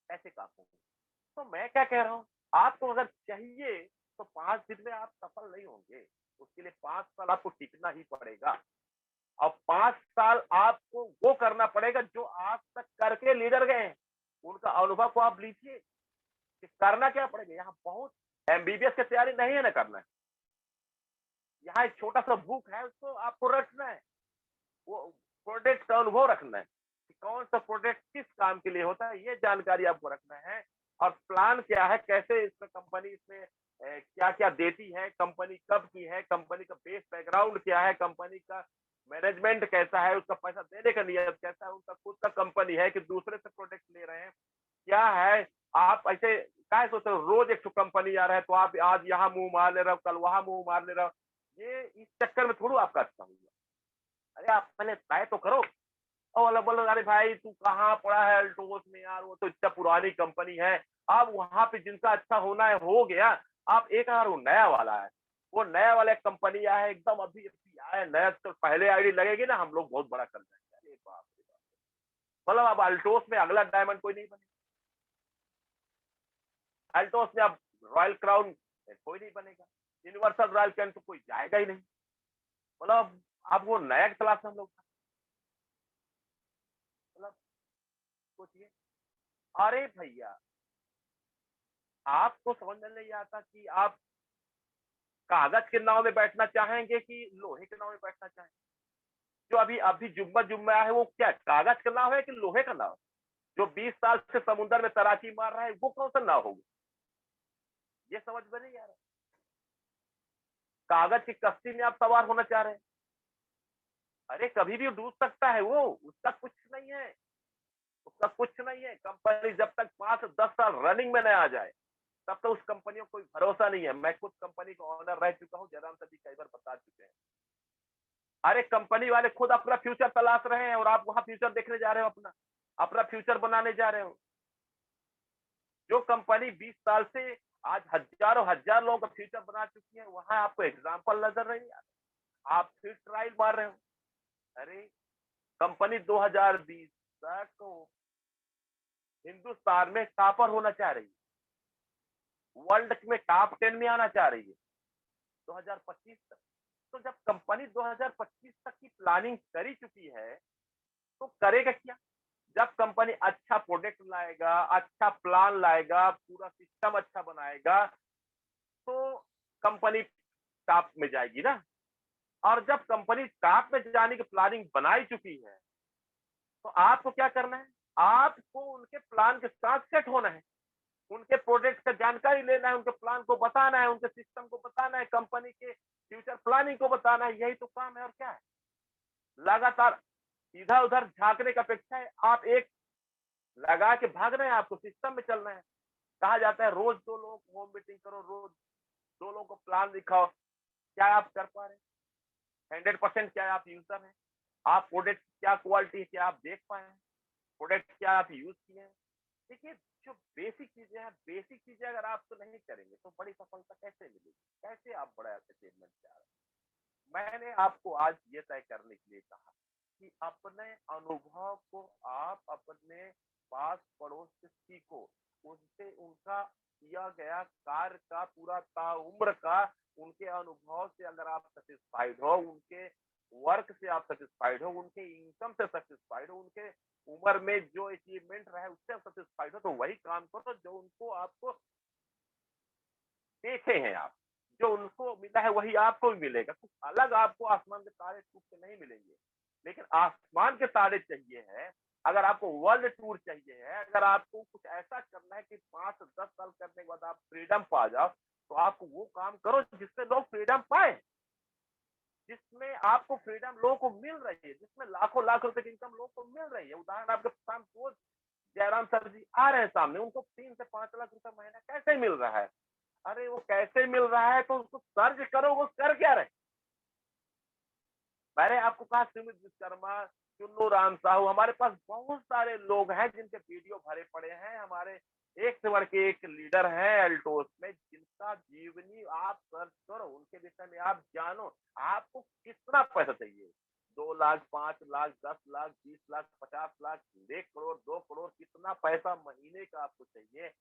ऐसे काम होंगे। तो मैं क्या कह रहा हूँ, आपको अगर चाहिए तो 5 दिन में आप सफल नहीं होंगे। उसके लिए 5 साल आपको टिकना ही पड़ेगा और 5 साल आपको वो करना पड़ेगा जो आज तक करके लीडर गए हैं। उनका अनुभव को आप लीजिए कि करना क्या पड़ेगा। यहाँ बहुत एमबीबीएस की तैयारी नहीं है ना करना है। यहाँ एक छोटा सा बुक है, उसको आपको रखना है, वो प्रोडक्ट का अनुभव रखना है कि कौन सा प्रोडक्ट किस काम के लिए होता है, ये जानकारी आपको रखना है। और प्लान क्या है, कैसे इसमें कंपनी इसमें क्या क्या देती है, कंपनी कब की है, कंपनी का बेस बैकग्राउंड क्या है, कंपनी का मैनेजमेंट कैसा है, उसका पैसा देने का नियत कैसा है, उनका खुद का कंपनी है कि दूसरे से प्रोडक्ट ले रहे हैं, क्या है। आप ऐसे क्या सोचते हो, रोज एक कंपनी आ रहा है तो आप आज यहाँ मुंह मार ले रहे हो, कल वहां मुंह मार ले रहे हो। ये इस चक्कर में थोड़ा आपका अच्छा हुआ। अरे आप पहले तय तो करो। और बोलो अरे भाई तू कहाँ पड़ा है अल्टोस में यार, वो तो इतना पुरानी कंपनी है। अब वहां पे जिनका अच्छा होना है हो गया। आप एक बार वो नया वाला है, वो नया वाला कंपनी आया है, एकदम अभी अभी आया है नया, तो पहले आईडी लगेगी ना, हम लोग बहुत बड़ा कर जाएंगे। अरे बाप रे बाप। मतलब अब अल्टोस में अगला डायमंड कोई नहीं बनेगा। अल्टोस में अब रॉयल क्राउन कोई नहीं बनेगा, यूनिवर्सल रॉयल कैन तो कोई जाएगा ही नहीं। मतलब अब वो नया क्लास हम लोग, मतलब सोचिए। अरे भैया आपको समझ में नहीं आता कि आप कागज के नाव में बैठना चाहेंगे कि लोहे के नाव में बैठना चाहेंगे। जो अभी अभी जुम्मा जुम्मा है वो क्या कागज का नाव है कि लोहे का नाव। जो 20 साल से समुद्र में तैराकी मार रहा है वो कौन सा नाव होगा, ये समझ में नहीं आ रहा। कागज की कश्ती में आप सवार होना चाह रहे हैं। अरे कभी भी डूब सकता है वो, उसका कुछ नहीं है, उसका कुछ नहीं है। कंपनी जब तक 5 से 10 साल रनिंग में न आ जाए तब तो उस कंपनी को कोई भरोसा नहीं है। मैं खुद कंपनी का ऑनर रह चुका हूँ, जयराम सर जी कई बार बता चुके हैं। अरे कंपनी वाले खुद अपना फ्यूचर तलाश रहे हैं और आप वहां फ्यूचर देखने जा रहे हो, अपना फ्यूचर बनाने जा रहे हो। जो कंपनी 20 साल से आज हजारों हजार लोगों का फ्यूचर बना चुकी है, वहां आपको एग्जाम्पल नजर नहीं आ रहा, आप फिर ट्रायल मार रहे हो। अरे कंपनी 2020 तक हिंदुस्तान में टॉपर होना चाह रही है, वर्ल्ड में टॉप 10 में आना चाह रही है 2025 तक। तो जब कंपनी 2025 तक की प्लानिंग करी चुकी है तो करेगा क्या। जब कंपनी अच्छा प्रोडक्ट लाएगा, अच्छा प्लान लाएगा, पूरा सिस्टम अच्छा बनाएगा, कंपनी टॉप में जाएगी ना। और जब कंपनी टॉप में जाने की प्लानिंग बनाई चुकी है तो आपको क्या करना है, आपको उनके प्लान के साथ सेट होना है, उनके प्रोडक्ट का जानकारी लेना है, उनके प्लान को बताना है, उनके सिस्टम को बताना है, कंपनी के फ्यूचर प्लानिंग को बताना है। यही तो काम है और क्या है। लगातार इधर उधर झांकने की अपेक्षा है आप एक लगा के भागना है, आपको सिस्टम में चलना है। कहा जाता है रोज 2 लोग होम मीटिंग करो, रोज 2 लोगों को प्लान दिखाओ। क्या आप कर पा रहे हैं? 100% क्या आप यूजर हैं? आप प्रोडक्ट क्या क्वालिटी है, क्या आप देख पाए हैं? प्रोडक्ट क्या आप यूज किए हैं? देखिए, जो बेसिक चीजें हैं, बेसिक चीजें अगर आप तो नहीं करेंगे तो बड़ी सफलता कैसे मिलेगी? कैसे आप बड़ा अचीवमेंट चाह रहे हैं? मैंने आपको आज ये तय करने के लिए कहा कि अपने अनुभव को आप अपने पास पड़ोस से सीखो, उनसे उनका किया गया कार्य का पूरा ताउम्र का उनके अनुभव से अगर आप सेटिस्फाइड हो, उनके वर्क से आप सेटिस्फाइड हो, उनके इनकम से सेटिस्फाइड हो, उनके उम्र में जो अचीवमेंट रहा है उससे सेटिस्फाइड हो, तो वही काम करो जो उनको आपको देखे हैं आप। जो उनको मिला है वही आपको भी मिलेगा। कुछ अलग आपको आसमान के तारे टूट के नहीं मिलेंगे, लेकिन आसमान के तारे चाहिए है। अगर आपको वर्ल्ड टूर चाहिए है, अगर आपको कुछ ऐसा करना है कि 5-10 साल करने के बाद आप फ्रीडम पा जाओ, तो आपको वो काम करो जिससे लोग फ्रीडम पाए, जिसमें आपको फ्रीडम लोगों को मिल रही है, जिसमें लाखों लाख रुपए की इनकम लोगों को मिल रही है। उदाहरण आपके सामने जयराम सर जी आ रहे हैं सामने, उनको 3 से 5 लाख रुपए महीना कैसे मिल रहा है? अरे वो कैसे मिल रहा है तो उसको सर्च करो, वो कर क्या रहे। मैंने आपको कहा सुमित विश्वकर्मा, चुन्नू राम साहू, हमारे पास बहुत सारे लोग हैं जिनके वीडियो भरे पड़े हैं। हमारे एक से बढ़ के एक लीडर हैं एल्टोस में, जिनका जीवनी आप सर्च करो, उनके विषय में आप जानो। आपको कितना पैसा चाहिए? 2 लाख, 5 लाख, 10 लाख, 20 लाख, 50 लाख, 1 करोड़, 2 करोड़, कितना पैसा महीने का आपको चाहिए?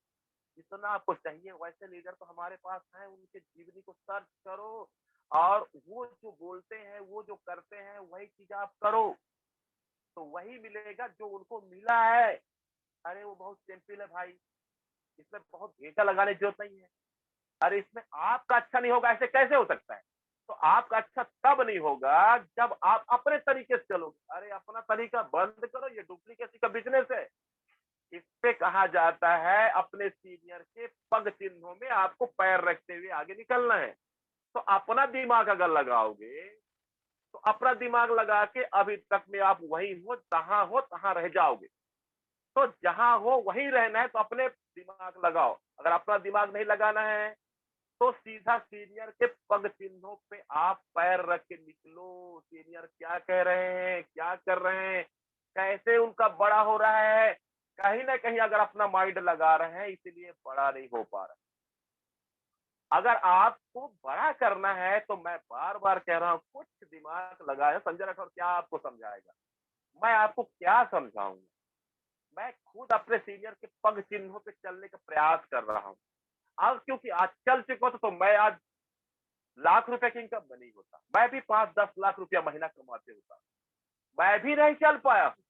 जितना आपको चाहिए वैसे लीडर तो हमारे पास हैं। उनके जीवनी को सर्च करो और वो जो बोलते हैं, वो जो करते हैं, वही चीज आप करो, तो वही मिलेगा जो उनको मिला है। अरे वो बहुत सिंपल है भाई, इसमें बहुत घेटा लगाने की जरूरत नहीं है। अरे इसमें आपका अच्छा नहीं होगा, ऐसे कैसे हो सकता है? तो आपका अच्छा तब नहीं होगा जब आप अपने तरीके से चलोगे। अरे अपना तरीका बंद करो, ये डुप्लीकेसी का बिजनेस है। इस पे कहा जाता है अपने सीनियर के पग चिन्हों में आपको पैर रखते हुए आगे निकलना है। तो अपना दिमाग अगर लगाओगे तो अपना दिमाग लगा के अभी तक में आप वही हो तहां रह जाओगे। तो जहां हो वहीं रहना है तो अपने दिमाग लगाओ। अगर अपना दिमाग नहीं लगाना है तो सीधा सीनियर के पग चिन्हों पे आप पैर रख के निकलो। सीनियर क्या कह रहे हैं, क्या कर रहे हैं, कैसे उनका बड़ा हो रहा है, कहीं ना कहीं अगर अपना माइंड लगा रहे हैं, इसलिए बड़ा नहीं हो पा रहा। अगर आपको बड़ा करना है तो मैं बार बार कह रहा हूं, कुछ दिमाग लगाए। संजय राठौर क्या आपको समझाएगा, मैं आपको क्या समझाऊंगा? मैं खुद अपने सीनियर के पग चिन्हों पे चलने का प्रयास कर रहा हूं। अब क्योंकि आज चल चुका तो मैं आज लाख रुपए की इनकम नहीं होता, मैं भी 5-10 लाख रुपया महीना कमाते होता। मैं भी नहीं चल पाया हूं,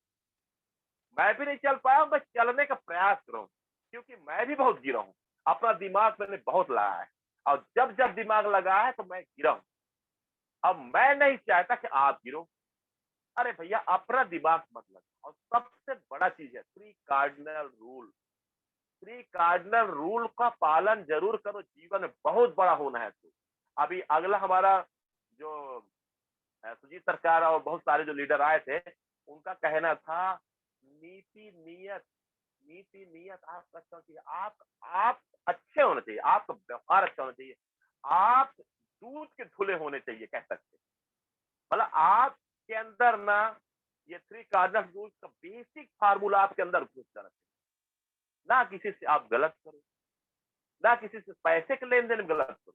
मैं चलने का प्रयास कर रहा हूं, क्योंकि मैं भी बहुत गिरा हूं। अपना दिमाग मैंने बहुत लगाया है और जब जब दिमाग लगा है तो मैं गिरा हूं। अब मैं नहीं चाहता कि आप गिरो। अरे भैया अपना दिमाग मत लगा। और सबसे बड़ा चीज है 3 कार्डिनल रूल। 3 कार्डिनल रूल का पालन जरूर करो, जीवन में बहुत बड़ा होना है। तो अभी अगला हमारा जो सुजीत सरकार और बहुत सारे जो लीडर आए थे, उनका कहना था नीति नियत। नीति नियत आपका अच्छा चाहिए, आप अच्छे होने चाहिए, आपका व्यवहार अच्छा होना चाहिए, आप दूध के धुले होने चाहिए कह सकते। मतलब आपके अंदर ना ये 3 कार्डिनल रूल्स का बेसिक फार्मूला आपके अंदर घुस जाना चाहिए। ना किसी से आप गलत करो, ना किसी से पैसे के लेन देन में गलत करो,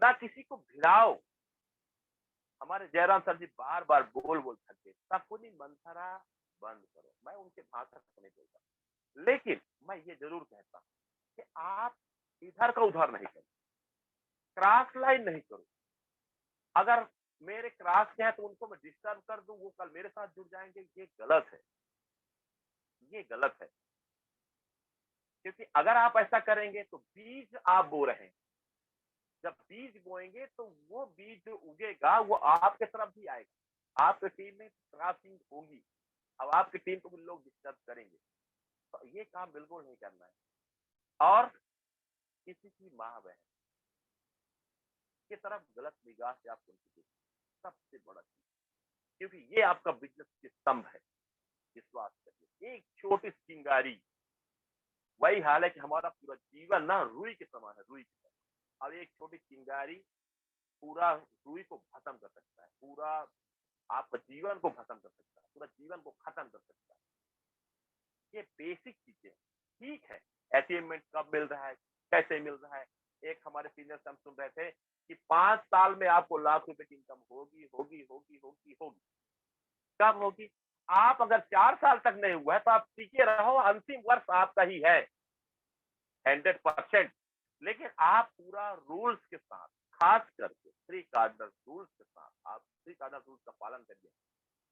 ना किसी को भिड़ाओ। हमारे जयराम सर जी बार बार बोल थके, शकुनी मंथरा बंद करो। मैं उनके भाषा को नहीं बोलता, लेकिन मैं ये जरूर कहता हूं कि आप इधर का उधर नहीं करो, क्रॉस लाइन नहीं करो। अगर मेरे क्रॉस के हैं तो उनको मैं डिस्टर्ब कर दूं, वो कल मेरे साथ जुड़ जाएंगे, ये गलत है, ये गलत है। क्योंकि अगर आप ऐसा करेंगे तो बीज आप बो रहे हैं। जब बीज बोएंगे तो वो बीज जो उगेगा वो आपके तरफ भी आएगा, आपकी टीम में क्रॉसिंग होगी, अब आपकी टीम को भी लोग डिस्टर्ब करेंगे, तो ये काम बिल्कुल नहीं करना है। और किसी की माँ बहन की तरफ गलत निगाह से आप उनकी देखिए, सबसे बड़ा चीज, क्योंकि ये आपका बिजनेस के स्तंभ है। विश्वास करिए, एक छोटी चिंगारी, वही हाल है कि हमारा पूरा जीवन ना रुई के समान है, रुई के समान। अब एक छोटी चिंगारी पूरा रुई को खत्म कर सकता है, पूरा आपका जीवन को खत्म कर सकता है, पूरा जीवन को खत्म कर सकता है। ये बेसिक चीजें ठीक है। अचीवमेंट कब मिल रहा है, कैसे मिल रहा है? एक हमारे सीनियर हम सुन रहे थे कि 5 साल में आपको लाख रुपए की इनकम होगी होगी होगी होगी होगी। कब होगी? आप अगर 4 साल तक नहीं हुआ है तो आप टीके रहो, अंतिम वर्ष आपका ही है 100%। लेकिन आप पूरा रूल्स के साथ, खास करके 3 कार्डिनल रूल्स के साथ, आप 3 कार्डिनल रूल्स का पालन करिए।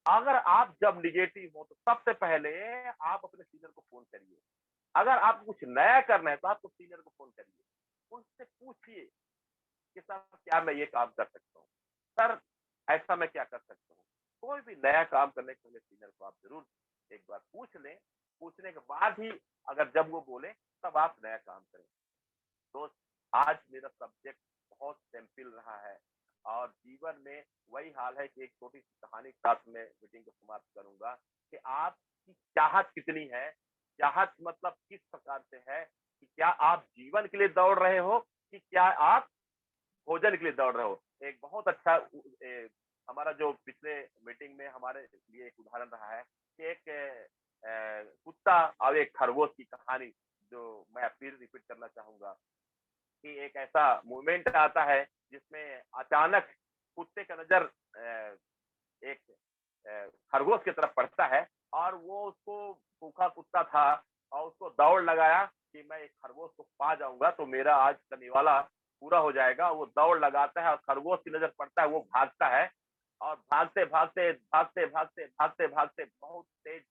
अगर आप जब निगेटिव हो तो सबसे पहले आप अपने सीनियर को फोन करिए। अगर आप कुछ नया करना है तो आपको सीनियर को फोन करिए, उनसे पूछिए कि सर क्या मैं ये काम कर सकता हूँ, सर ऐसा मैं क्या कर सकता हूँ। कोई भी नया काम करने के लिए सीनियर को आप जरूर एक बार पूछ लें, पूछने के बाद ही अगर जब वो बोले तब आप नया काम करें। दोस्त, आज मेरा सब्जेक्ट बहुत सिंपल रहा है और जीवन में वही हाल है कि एक छोटी सी कहानी के साथ मैं मीटिंग को समाप्त करूंगा कि आपकी चाहत कितनी है। चाहत मतलब किस प्रकार से है कि क्या आप जीवन के लिए दौड़ रहे हो कि क्या आप भोजन के लिए दौड़ रहे हो। एक बहुत अच्छा हमारा जो पिछले मीटिंग में हमारे लिए एक उदाहरण रहा है कि एक कुत्ता और एक खरगोश की कहानी जो मैं फिर रिपीट करना चाहूंगा कि एक ऐसा मूवमेंट आता है जिसमें अचानक कुत्ते का नजर एक खरगोश की तरफ पड़ता है और वो उसको भूखा कुत्ता था और उसको दौड़ लगाया कि मैं एक खरगोश को पा जाऊंगा तो मेरा आज का निवाला पूरा हो जाएगा। वो दौड़ लगाता है और खरगोश की नजर पड़ता है, वो भागता है और भागते भागते भागते भागते भागते भागते बहुत तेज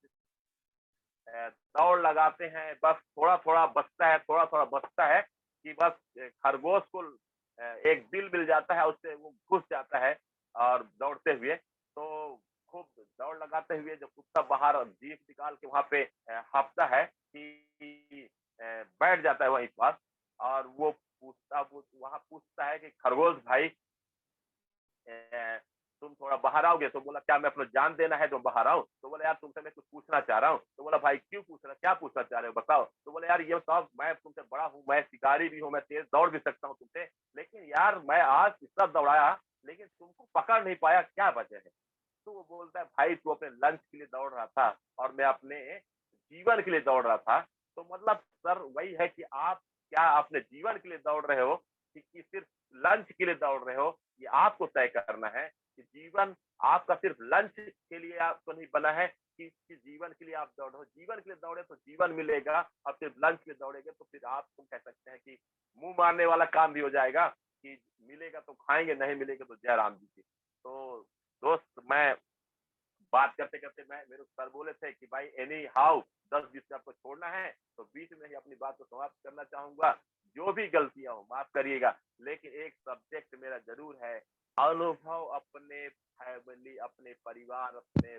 दौड़ लगाते हैं। बस थोड़ा थोड़ा बचता है, थोड़ा थोड़ा बचता है कि बस खरगोश को एक बिल मिल जाता है, उससे वो घुस जाता है और दौड़ते हुए तो खूब दौड़ लगाते हुए जब कुत्ता बाहर जीभ निकाल के वहां पे हाँफता है कि बैठ जाता है वहीं पास और वो वहां पूछता है कि खरगोश भाई तुम थोड़ा बाहर आओगे? तो बोला क्या मैं अपना जान देना है तो बाहर आओ? तो बोला यार तुमसे मैं कुछ पूछना चाह रहा हूँ। तो बोला भाई क्यों पूछ रहा, क्या पूछना चाह रहे हो बताओ? तो बोला यार ये बताओ, मैं तुमसे बड़ा हूँ, मैं शिकारी भी हूँ, मैं तेज दौड़ भी सकता हूँ तुमसे, लेकिन यार मैं आज इतना दौड़ाया लेकिन तुमको पकड़ नहीं पाया, क्या वजह है? तो वो बोलता है भाई तू अपने लंच के लिए दौड़ रहा था और मैं अपने जीवन के लिए दौड़ रहा था। तो मतलब सर वही है कि आप क्या अपने जीवन के लिए दौड़ रहे हो कि सिर्फ लंच के लिए दौड़ रहे हो, ये आपको तय करना है कि जीवन आपका सिर्फ लंच के लिए आपको नहीं बना है कि जीवन के लिए आप दौड़ो। जीवन के लिए दौड़े तो जीवन मिलेगा, और सिर्फ लंच के लिए दौड़ेंगे तो फिर आप तुम कह सकते हैं कि मुंह मारने वाला काम भी हो जाएगा कि मिलेगा तो खाएंगे, नहीं मिलेगा तो जय राम जी की। तो दोस्त, मैं बात करते करते मैं मेरे सर बोले थे कि भाई एनी हाउ 10-20 से आपको छोड़ना है तो बीच में ही अपनी बात को समाप्त करना चाहूंगा। जो भी गलतियां हो माफ करिएगा, लेकिन एक सब्जेक्ट मेरा जरूर है, अनुभव अपने फैमिली, अपने परिवार, अपने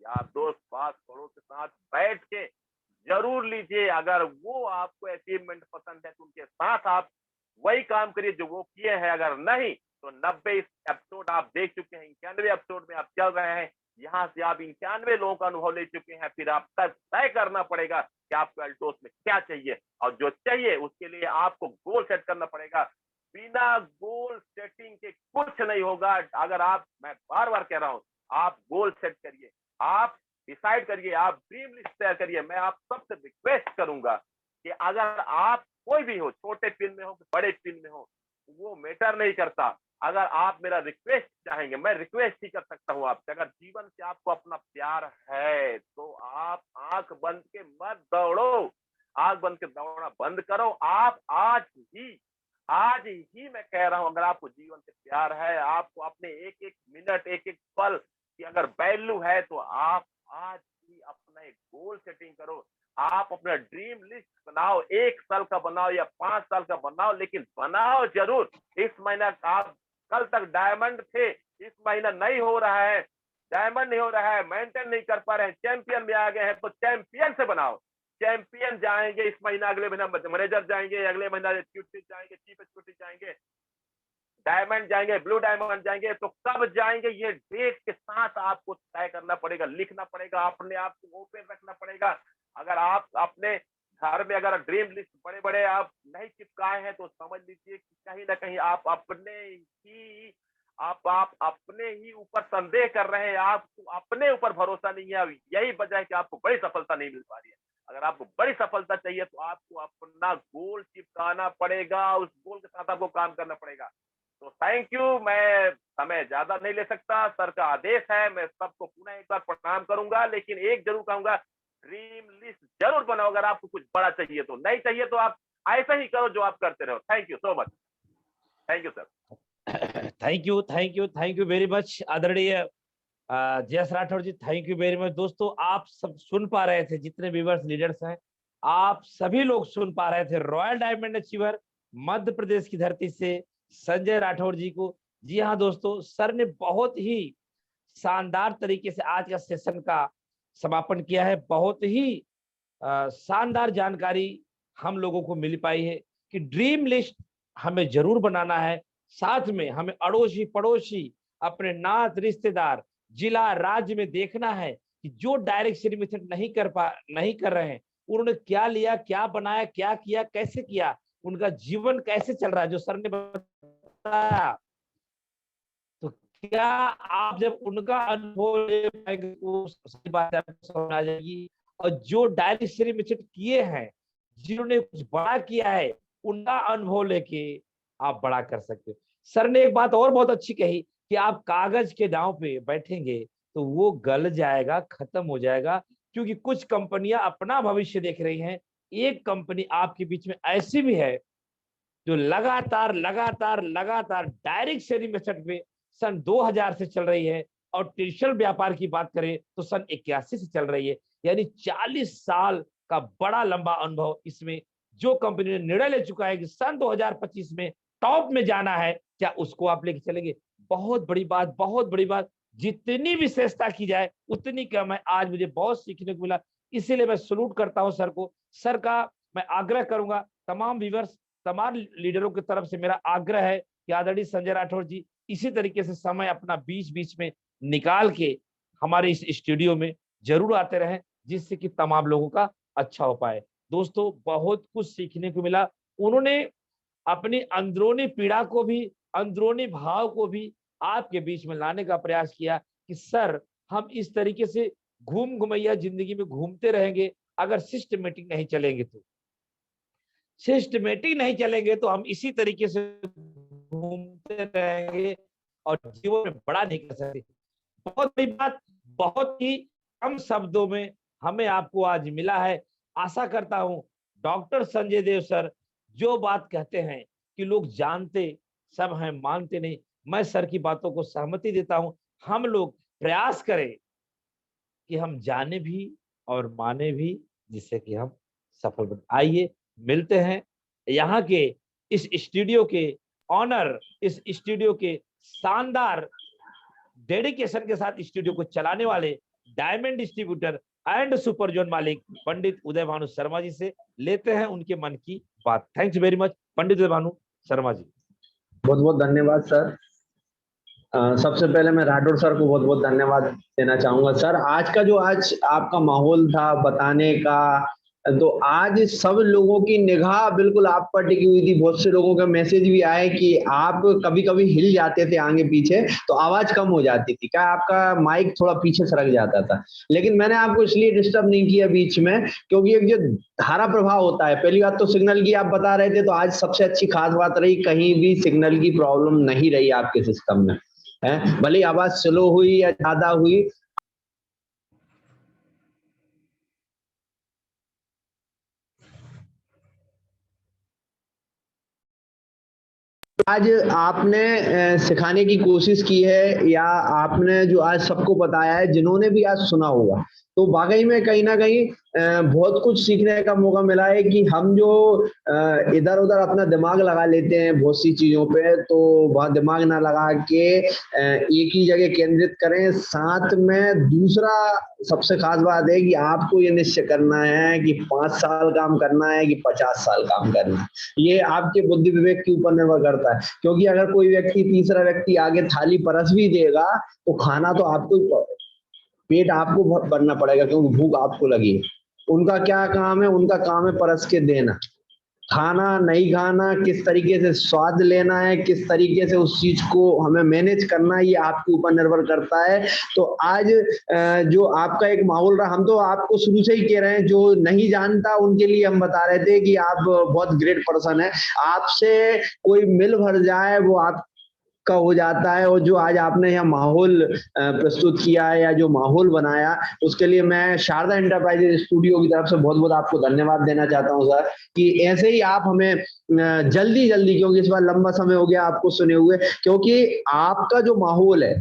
यार दोस्त, पास पड़ोस के साथ बैठ के जरूर लीजिए। अगर वो आपको अचीवमेंट पसंद है तो उनके साथ आप वही काम करिए जो वो किए हैं। अगर नहीं तो 90 एपिसोड आप देख चुके हैं, 91 एपिसोड में आप चल रहे हैं, यहाँ से आप 91 लोगों का अनुभव ले चुके हैं। फिर आप तय करना पड़ेगा कि आपको अल्टोस में क्या चाहिए, और जो चाहिए उसके लिए आपको गोल सेट करना पड़ेगा। बिना गोल सेटिंग के कुछ नहीं होगा। अगर आप, मैं बार बार कह रहा हूँ, आप गोल सेट करिए, आप डिसाइड करिए, आप ड्रीम लिस्ट तैयार करिए। मैं आप सबसे रिक्वेस्ट करूंगा कि अगर आप कोई भी हो, छोटे फील्ड में हो बड़े फील्ड में हो, वो मैटर नहीं करता। अगर आप मेरा रिक्वेस्ट चाहेंगे, मैं रिक्वेस्ट ही कर सकता हूँ आपसे, अगर जीवन से आपको अपना प्यार है तो आप आंख बंद के मत दौड़ो, आंख बंद के दौड़ना बंद करो। आप आज ही मैं कह रहा हूं, अगर आपको जीवन से प्यार है, आपको अपने एक एक मिनट, एक एक पल की अगर वैल्यू है, तो आप आज ही अपना एक गोल सेटिंग करो। आप अपना ड्रीम लिस्ट बनाओ, 1 साल का बनाओ या 5 साल का बनाओ, लेकिन बनाओ जरूर। इस महीना आप कल तक डायमंड थे, इस महीना नहीं हो रहा है, डायमंड नहीं हो रहा है, मेंटेन नहीं कर पा रहे हैं, चैंपियन में आ गए हैं, तो चैंपियन से बनाओ। चैंपियन जाएंगे इस महीना, अगले महीना मैनेजर जाएंगे, अगले महीना एग्जीक्यूटिव जाएंगे, चीफ एग्जीक्यूटिव जाएंगे, डायमंड जाएंगे, ब्लू डायमंड जाएंगे, तो कब जाएंगे ये डेट के साथ आपको तय करना पड़ेगा, लिखना पड़ेगा, अपने आप को ओपन रखना पड़ेगा। अगर आप अपने घर में अगर ड्रीम लिस्ट बड़े बड़े आप नहीं चिपकाए हैं तो समझ लीजिए कि कहीं ना कहीं आप अपने ही ऊपर संदेह कर रहे हैं, आपको अपने ऊपर भरोसा नहीं है। यही वजह है कि आपको बड़ी सफलता नहीं मिल पा रही है। अगर आपको बड़ी सफलता चाहिए तो आपको अपना गोल चिपकाना पड़ेगा, उस गोल के साथ आपको काम करना पड़ेगा। तो थैंक यू। मैं समय ज्यादा नहीं ले सकता, सर का आदेश है, मैं सबको पुनः एक बार प्रणाम करूंगा, लेकिन एक जरूर कहूंगा, ड्रीम लिस्ट जरूर बनाओ। अगर आपको कुछ बड़ा चाहिए तो, नहीं चाहिए तो आप ऐसा ही करो जो आप करते रहो। Thank you so much. Thank you sir. Thank you very much आदरणीय Jayesh Rathore ji, thank you very much. दोस्तों आप सब सुन पा रहे थे, जितने व्यूअर्स लीडर्स हैं, आप सभी लोग सुन पा रहे थे रॉयल डायमंड अचीवर मध्य प्रदेश की धरती से संजय राठौर जी को। जी हाँ दोस्तों, सर ने बहुत ही शानदार तरीके से आज का सेशन का समापन किया है। बहुत ही शानदार जानकारी हम लोगों को मिल पाई है कि ड्रीम लिस्ट हमें जरूर बनाना है। साथ में हमें अड़ोसी पड़ोसी, अपने नात रिश्तेदार, जिला राज्य में देखना है कि जो डायरेक्ट शेयरिंग मेथड नहीं कर रहे हैं, उन्होंने क्या लिया, क्या बनाया, क्या किया, कैसे किया, उनका जीवन कैसे चल रहा है, जो सर ने बताया। तो क्या आप जब उनका अनुभव ले पाएंगे तो सही बात है, आपको समझ आ जाएगी। और जो डायरेक्ट शेयरिंग मेथड किए हैं, जिन्होंने कुछ बड़ा किया है, उनका अनुभव लेके आप बड़ा कर सकते हो। सर ने एक बात और बहुत अच्छी कही कि आप कागज के नाव पे बैठेंगे तो वो गल जाएगा, खत्म हो जाएगा, क्योंकि कुछ कंपनियां अपना भविष्य देख रही हैं। एक कंपनी आपके बीच में ऐसी भी है जो लगातार डायरेक्ट शेयरिंग मेथड पे सन 2000 से चल रही है, और ट्रेडिशनल व्यापार की बात करें तो सन 81 से चल रही है। यानी 40 साल का बड़ा लंबा अनुभव इसमें। जो कंपनी ने निर्णय ले चुका है कि सन 2025 में टॉप में जाना है, क्या उसको आप लेके चलेंगे? बहुत बड़ी बात। जितनी विशेषता की जाए उतनी कम है। आज मुझे बहुत सीखने को मिला, इसीलिए मैं सलूट करता हूं सर को। सर का मैं आग्रह करूंगा, तमाम व्यूअर्स, तमाम लीडरों की तरफ से मेरा आग्रह है कि आदरणीय संजय राठौर जी इसी तरीके से समय अपना बीच में निकाल के हमारे इस स्टूडियो में जरूर आते रहें, जिससे कि तमाम लोगों का अच्छा हो पाए। दोस्तों बहुत कुछ सीखने को मिला। उन्होंने अपनी अंदरूनी पीड़ा को भी, अंदरूनी भाव को भी आपके बीच में लाने का प्रयास किया कि सर हम इस तरीके से घूमैया जिंदगी में घूमते रहेंगे, अगर सिस्टमेटिक नहीं चलेंगे तो हम इसी तरीके से घूमते रहेंगे और जीवन में बड़ा नहीं कर सकते। बहुत बड़ी बात, बहुत ही कम शब्दों में हमें आपको आज मिला है। आशा करता हूं डॉक्टर संजय देव सर जो बात कहते हैं कि लोग जानते सब हैं, मानते नहीं, मैं सर की बातों को सहमति देता हूं। हम लोग प्रयास करें कि हम जाने भी और माने भी, जिससे कि हम सफल बने। आइए मिलते हैं यहाँ के इस स्टूडियो के ऑनर, इस स्टूडियो के शानदार डेडिकेशन के साथ स्टूडियो को चलाने वाले diamond distributor and super zone मालिक पंडित उदय भानु शर्मा जी से लेते हैं उनके मन की बात। थैंक्स वेरी मच पंडित उदय भानु शर्मा जी। बहुत बहुत धन्यवाद सर। सबसे पहले मैं राठौर सर को बहुत बहुत धन्यवाद देना चाहूंगा। सर आज का जो आज आपका माहौल था बताने का, तो आज सब लोगों की निगाह बिल्कुल आप पर टिकी हुई थी। बहुत से लोगों के मैसेज भी आए कि आप कभी कभी हिल जाते थे आगे पीछे तो आवाज कम हो जाती थी, क्या आपका माइक थोड़ा पीछे सरक जाता था। लेकिन मैंने आपको इसलिए डिस्टर्ब नहीं किया बीच में, क्योंकि एक जो धारा प्रभाव होता है, पहली बात तो सिग्नल की आप बता रहे थे, तो आज सबसे अच्छी खास बात रही, कहीं भी सिग्नल की प्रॉब्लम नहीं रही आपके सिस्टम में, है भले आवाज स्लो हुई या ज्यादा हुई। आज आपने सिखाने की कोशिश की है, या आपने जो आज सबको बताया है, जिन्होंने भी आज सुना होगा तो वाकई में कहीं ना कहीं बहुत कुछ सीखने का मौका मिला है कि हम जो इधर उधर अपना दिमाग लगा लेते हैं बहुत सी चीजों पे, तो वह दिमाग ना लगा के एक ही जगह केंद्रित करें। साथ में दूसरा सबसे खास बात है कि आपको ये निश्चय करना है कि 5 साल काम करना है कि 50 साल काम करना है। ये आपके बुद्धि विवेक के ऊपर निर्भर करता है, क्योंकि अगर कोई व्यक्ति तीसरा व्यक्ति आगे थाली परस भी देगा तो खाना तो आपको, पेट आपको भरना पड़ेगा, क्योंकि भूख आपको लगी है। उनका क्या काम है? उनका काम है परस के देना, खाना नहीं खाना, किस तरीके से स्वाद लेना है, किस तरीके से उस चीज को हमें मैनेज करना है, ये आपके ऊपर निर्भर करता है। तो आज जो आपका एक माहौल रहा, हम तो आपको शुरू से ही कह रहे हैं, जो नहीं जानता उनके लिए हम बता रहे थे कि आप बहुत ग्रेट पर्सन है। आपसे कोई मिल भर जाए वो आप का हो जाता है। और जो आज आपने यहाँ माहौल प्रस्तुत किया है या जो माहौल बनाया, उसके लिए मैं शारदा एंटरप्राइजेज स्टूडियो की तरफ से बहुत बहुत आपको धन्यवाद देना चाहता हूँ सर, कि ऐसे ही आप हमें जल्दी जल्दी, क्योंकि इस बार लंबा समय हो गया आपको सुने हुए, क्योंकि आपका जो माहौल है,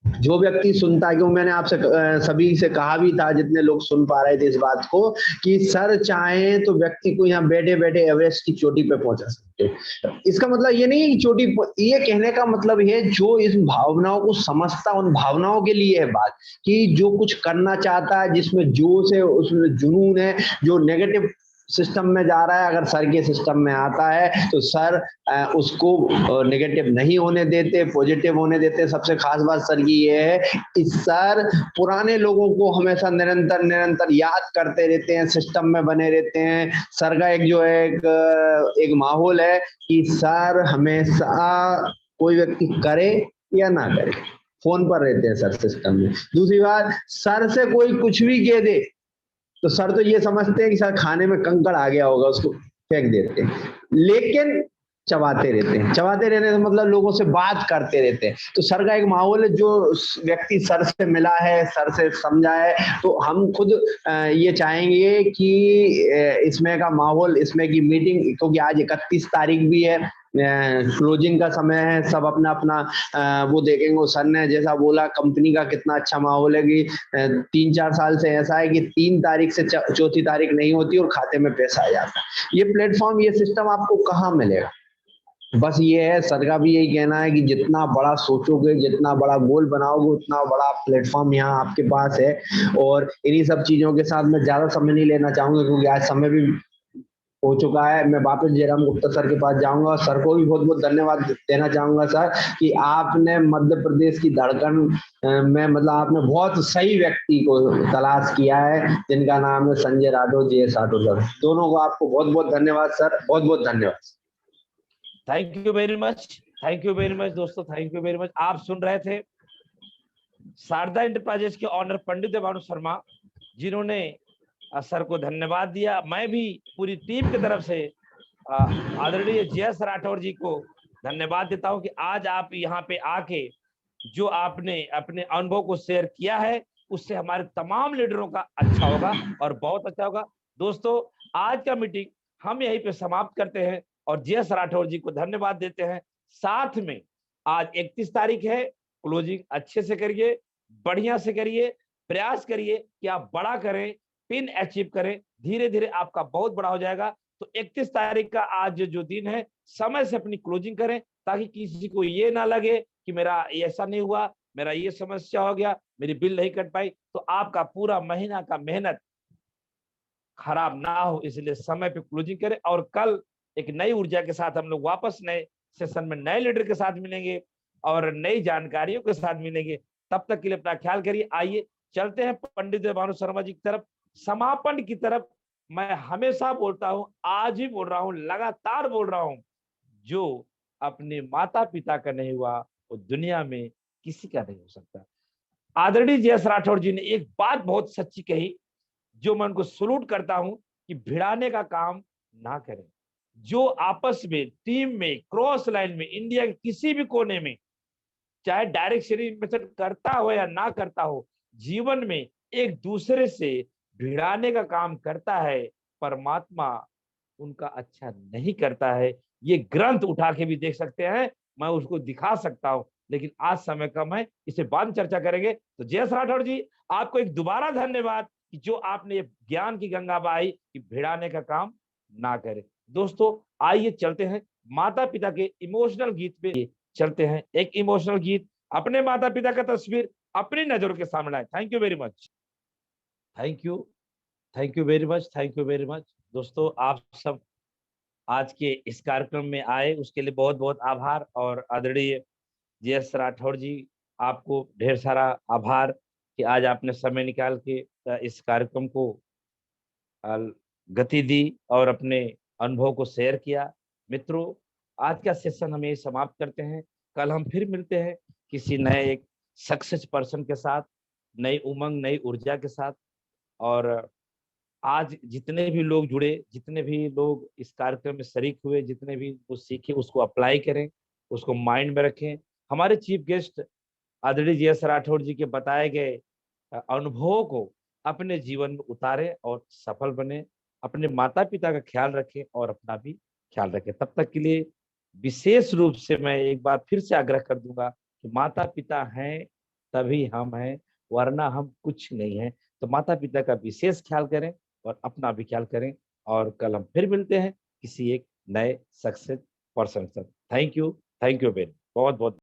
जो व्यक्ति सुनता है, क्यों मैंने आपसे सभी से कहा भी था जितने लोग सुन पा रहे थे इस बात को, कि सर चाहे तो व्यक्ति को यहाँ बैठे बैठे एवरेस्ट की चोटी पे पहुंचा सकते हैं। इसका मतलब ये नहीं है कि चोटी, ये कहने का मतलब है जो इस भावनाओं को समझता, उन भावनाओं के लिए है बात, कि जो कुछ करना चाहता है, जिसमें जोश है, उसमें जुनून है, जो नेगेटिव सिस्टम में जा रहा है, अगर सर के सिस्टम में आता है तो सर उसको नेगेटिव नहीं होने देते, पॉजिटिव होने देते। सबसे खास बात सर की ये है कि सर पुराने लोगों को हमेशा निरंतर निरंतर याद करते रहते हैं, सिस्टम में बने रहते हैं। सर का एक जो है एक माहौल है कि सर हमेशा कोई व्यक्ति करे या ना करे, फोन पर रहते हैं सर सिस्टम में। दूसरी बात, सर से कोई कुछ भी कह दे तो सर तो ये समझते हैं कि सर खाने में कंकड़ आ गया होगा, उसको फेंक देते हैं, लेकिन चबाते रहते हैं। चबाते रहने का मतलब लोगों से बात करते रहते हैं। तो सर का एक माहौल है, जो व्यक्ति सर से मिला है, सर से समझा है, तो हम खुद ये चाहेंगे कि इसमें का माहौल, इसमें की मीटिंग, क्योंकि आज 31 तारीख भी है, क्लोजिंग का समय है, सब अपना अपना वो देखेंगे। सर ने जैसा बोला, कंपनी का कितना अच्छा माहौल है कि 3-4 साल से ऐसा है कि 3 तारीख से 4थी तारीख नहीं होती और खाते में पैसा आ जाता है। ये प्लेटफॉर्म, ये सिस्टम आपको कहाँ मिलेगा? बस ये है, सर का भी यही कहना है कि जितना बड़ा सोचोगे, जितना बड़ा गोल बनाओगे, उतना बड़ा प्लेटफॉर्म यहाँ आपके पास है। और इन्हीं सब चीजों के साथ मैं ज्यादा समय नहीं लेना चाहूंगा, क्योंकि आज समय भी हो चुका है। मैं वापस जयराम गुप्ता सर के पास जाऊंगा, और सर को भी बहुत बहुत धन्यवाद देना चाहूंगा सर, कि आपने मध्य प्रदेश की धड़कन में, मतलब आपने बहुत सही व्यक्ति को तलाश किया है, जिनका नाम है संजय राठौर, JS राठौर सर। दोनों को आपको बहुत बहुत धन्यवाद सर, बहुत बहुत धन्यवाद। Thank you very much, thank you very much दोस्तों, थैंक यू वेरी मच। आप सुन रहे थे शारदा एंटरप्राइजेस के ऑनर पंडित देवानु शर्मा, जिन्होंने सर को धन्यवाद दिया। मैं भी पूरी टीम की तरफ से आदरणीय JS राठौर जी को धन्यवाद देता हूं कि आज आप यहाँ पे आके जो आपने अपने अनुभव को शेयर किया है, उससे हमारे तमाम लीडरों का अच्छा होगा और बहुत अच्छा होगा। दोस्तों, आज का मीटिंग हम यहीं पे समाप्त करते हैं और JS राठौर जी को धन्यवाद देते हैं। साथ में आज 31 तारीख है, क्लोजिंग अच्छे से करिए, बढ़िया से करिए, प्रयास करिए कि आप बड़ा करें, पिन अचीव करें, धीरे धीरे आपका बहुत बड़ा हो जाएगा। तो 31 तारीख का आज जो दिन है, समय से अपनी क्लोजिंग करें, ताकि किसी को ये ना लगे कि मेरा ऐसा नहीं हुआ, मेरा ये समस्या हो गया, मेरी बिल नहीं कट पाई, तो आपका पूरा महीना का मेहनत खराब ना हो, इसलिए समय पे क्लोजिंग करें। और कल एक नई ऊर्जा के साथ हम लोग वापस नए सेशन में नए लीडर के साथ मिलेंगे और नई जानकारियों के साथ मिलेंगे। तब तक के लिए अपना ख्याल करिए। आइए चलते हैं पंडित देवानु शर्मा जी की तरफ, समापन की तरफ। मैं हमेशा बोलता हूं, आज भी बोल रहा हूं, लगातार बोल रहा हूं, जो अपने माता पिता का नहीं हुआ वो दुनिया में किसी का नहीं हो सकता। आदरणीय JS राठौर जी ने एक बात बहुत सच्ची कही, जो मैं उनको सलूट करता हूं, कि भिड़ाने का काम ना करें। जो आपस में, टीम में, क्रॉस लाइन में, इंडिया के किसी भी कोने में, चाहे डायरेक्ट शेयरिंग मेथड करता हो या ना करता हो, जीवन में एक दूसरे से भिड़ाने का काम करता है, परमात्मा उनका अच्छा नहीं करता है। ये ग्रंथ उठा के भी देख सकते हैं, मैं उसको दिखा सकता हूं। लेकिन आज समय कम है, इसे बाद में चर्चा करेंगे। तो जयेश राठौर जी, आपको एक दोबारा धन्यवाद कि जो आपने ये ज्ञान की गंगा बहाई कि भिड़ाने का काम ना करे। दोस्तों आइए चलते हैं माता पिता के इमोशनल गीत पे चलते हैं। एक इमोशनल गीत, अपने माता पिता का तस्वीर अपनी नजरों के सामने लाए। Thank you very much, thank you, thank you very much, thank you very much. दोस्तों आप सब आज के इस कार्यक्रम में आए उसके लिए बहुत बहुत आभार। और आदरणीय जयेश राठौर जी, आपको ढेर सारा आभार कि आज आपने समय निकाल के इस कार्यक्रम को गति दी और अपने अनुभव को शेयर किया। मित्रों आज का सेशन हम यही समाप्त करते हैं। कल हम फिर मिलते हैं किसी नए एक सक्सेस पर्सन के साथ, नई उमंग नई ऊर्जा के साथ। और आज जितने भी लोग जुड़े, जितने भी लोग इस कार्यक्रम में शरीक हुए, जितने भी कुछ सीखे उसको अप्लाई करें, उसको माइंड में रखें। हमारे चीफ गेस्ट आदरणीय जयेश राठौर जी के बताए गए अनुभवों को अपने जीवन में उतारें और सफल बने। अपने माता पिता का ख्याल रखें और अपना भी ख्याल रखें। तब तक के लिए विशेष रूप से मैं एक बार फिर से आग्रह कर दूंगा कि माता पिता हैं तभी हम हैं, वरना हम कुछ नहीं है। तो माता पिता का विशेष ख्याल करें और अपना भी ख्याल करें। और कल हम फिर मिलते हैं किसी एक नए सक्सेस पर्सन के साथ। थैंक यू वेरी बहुत बहुत।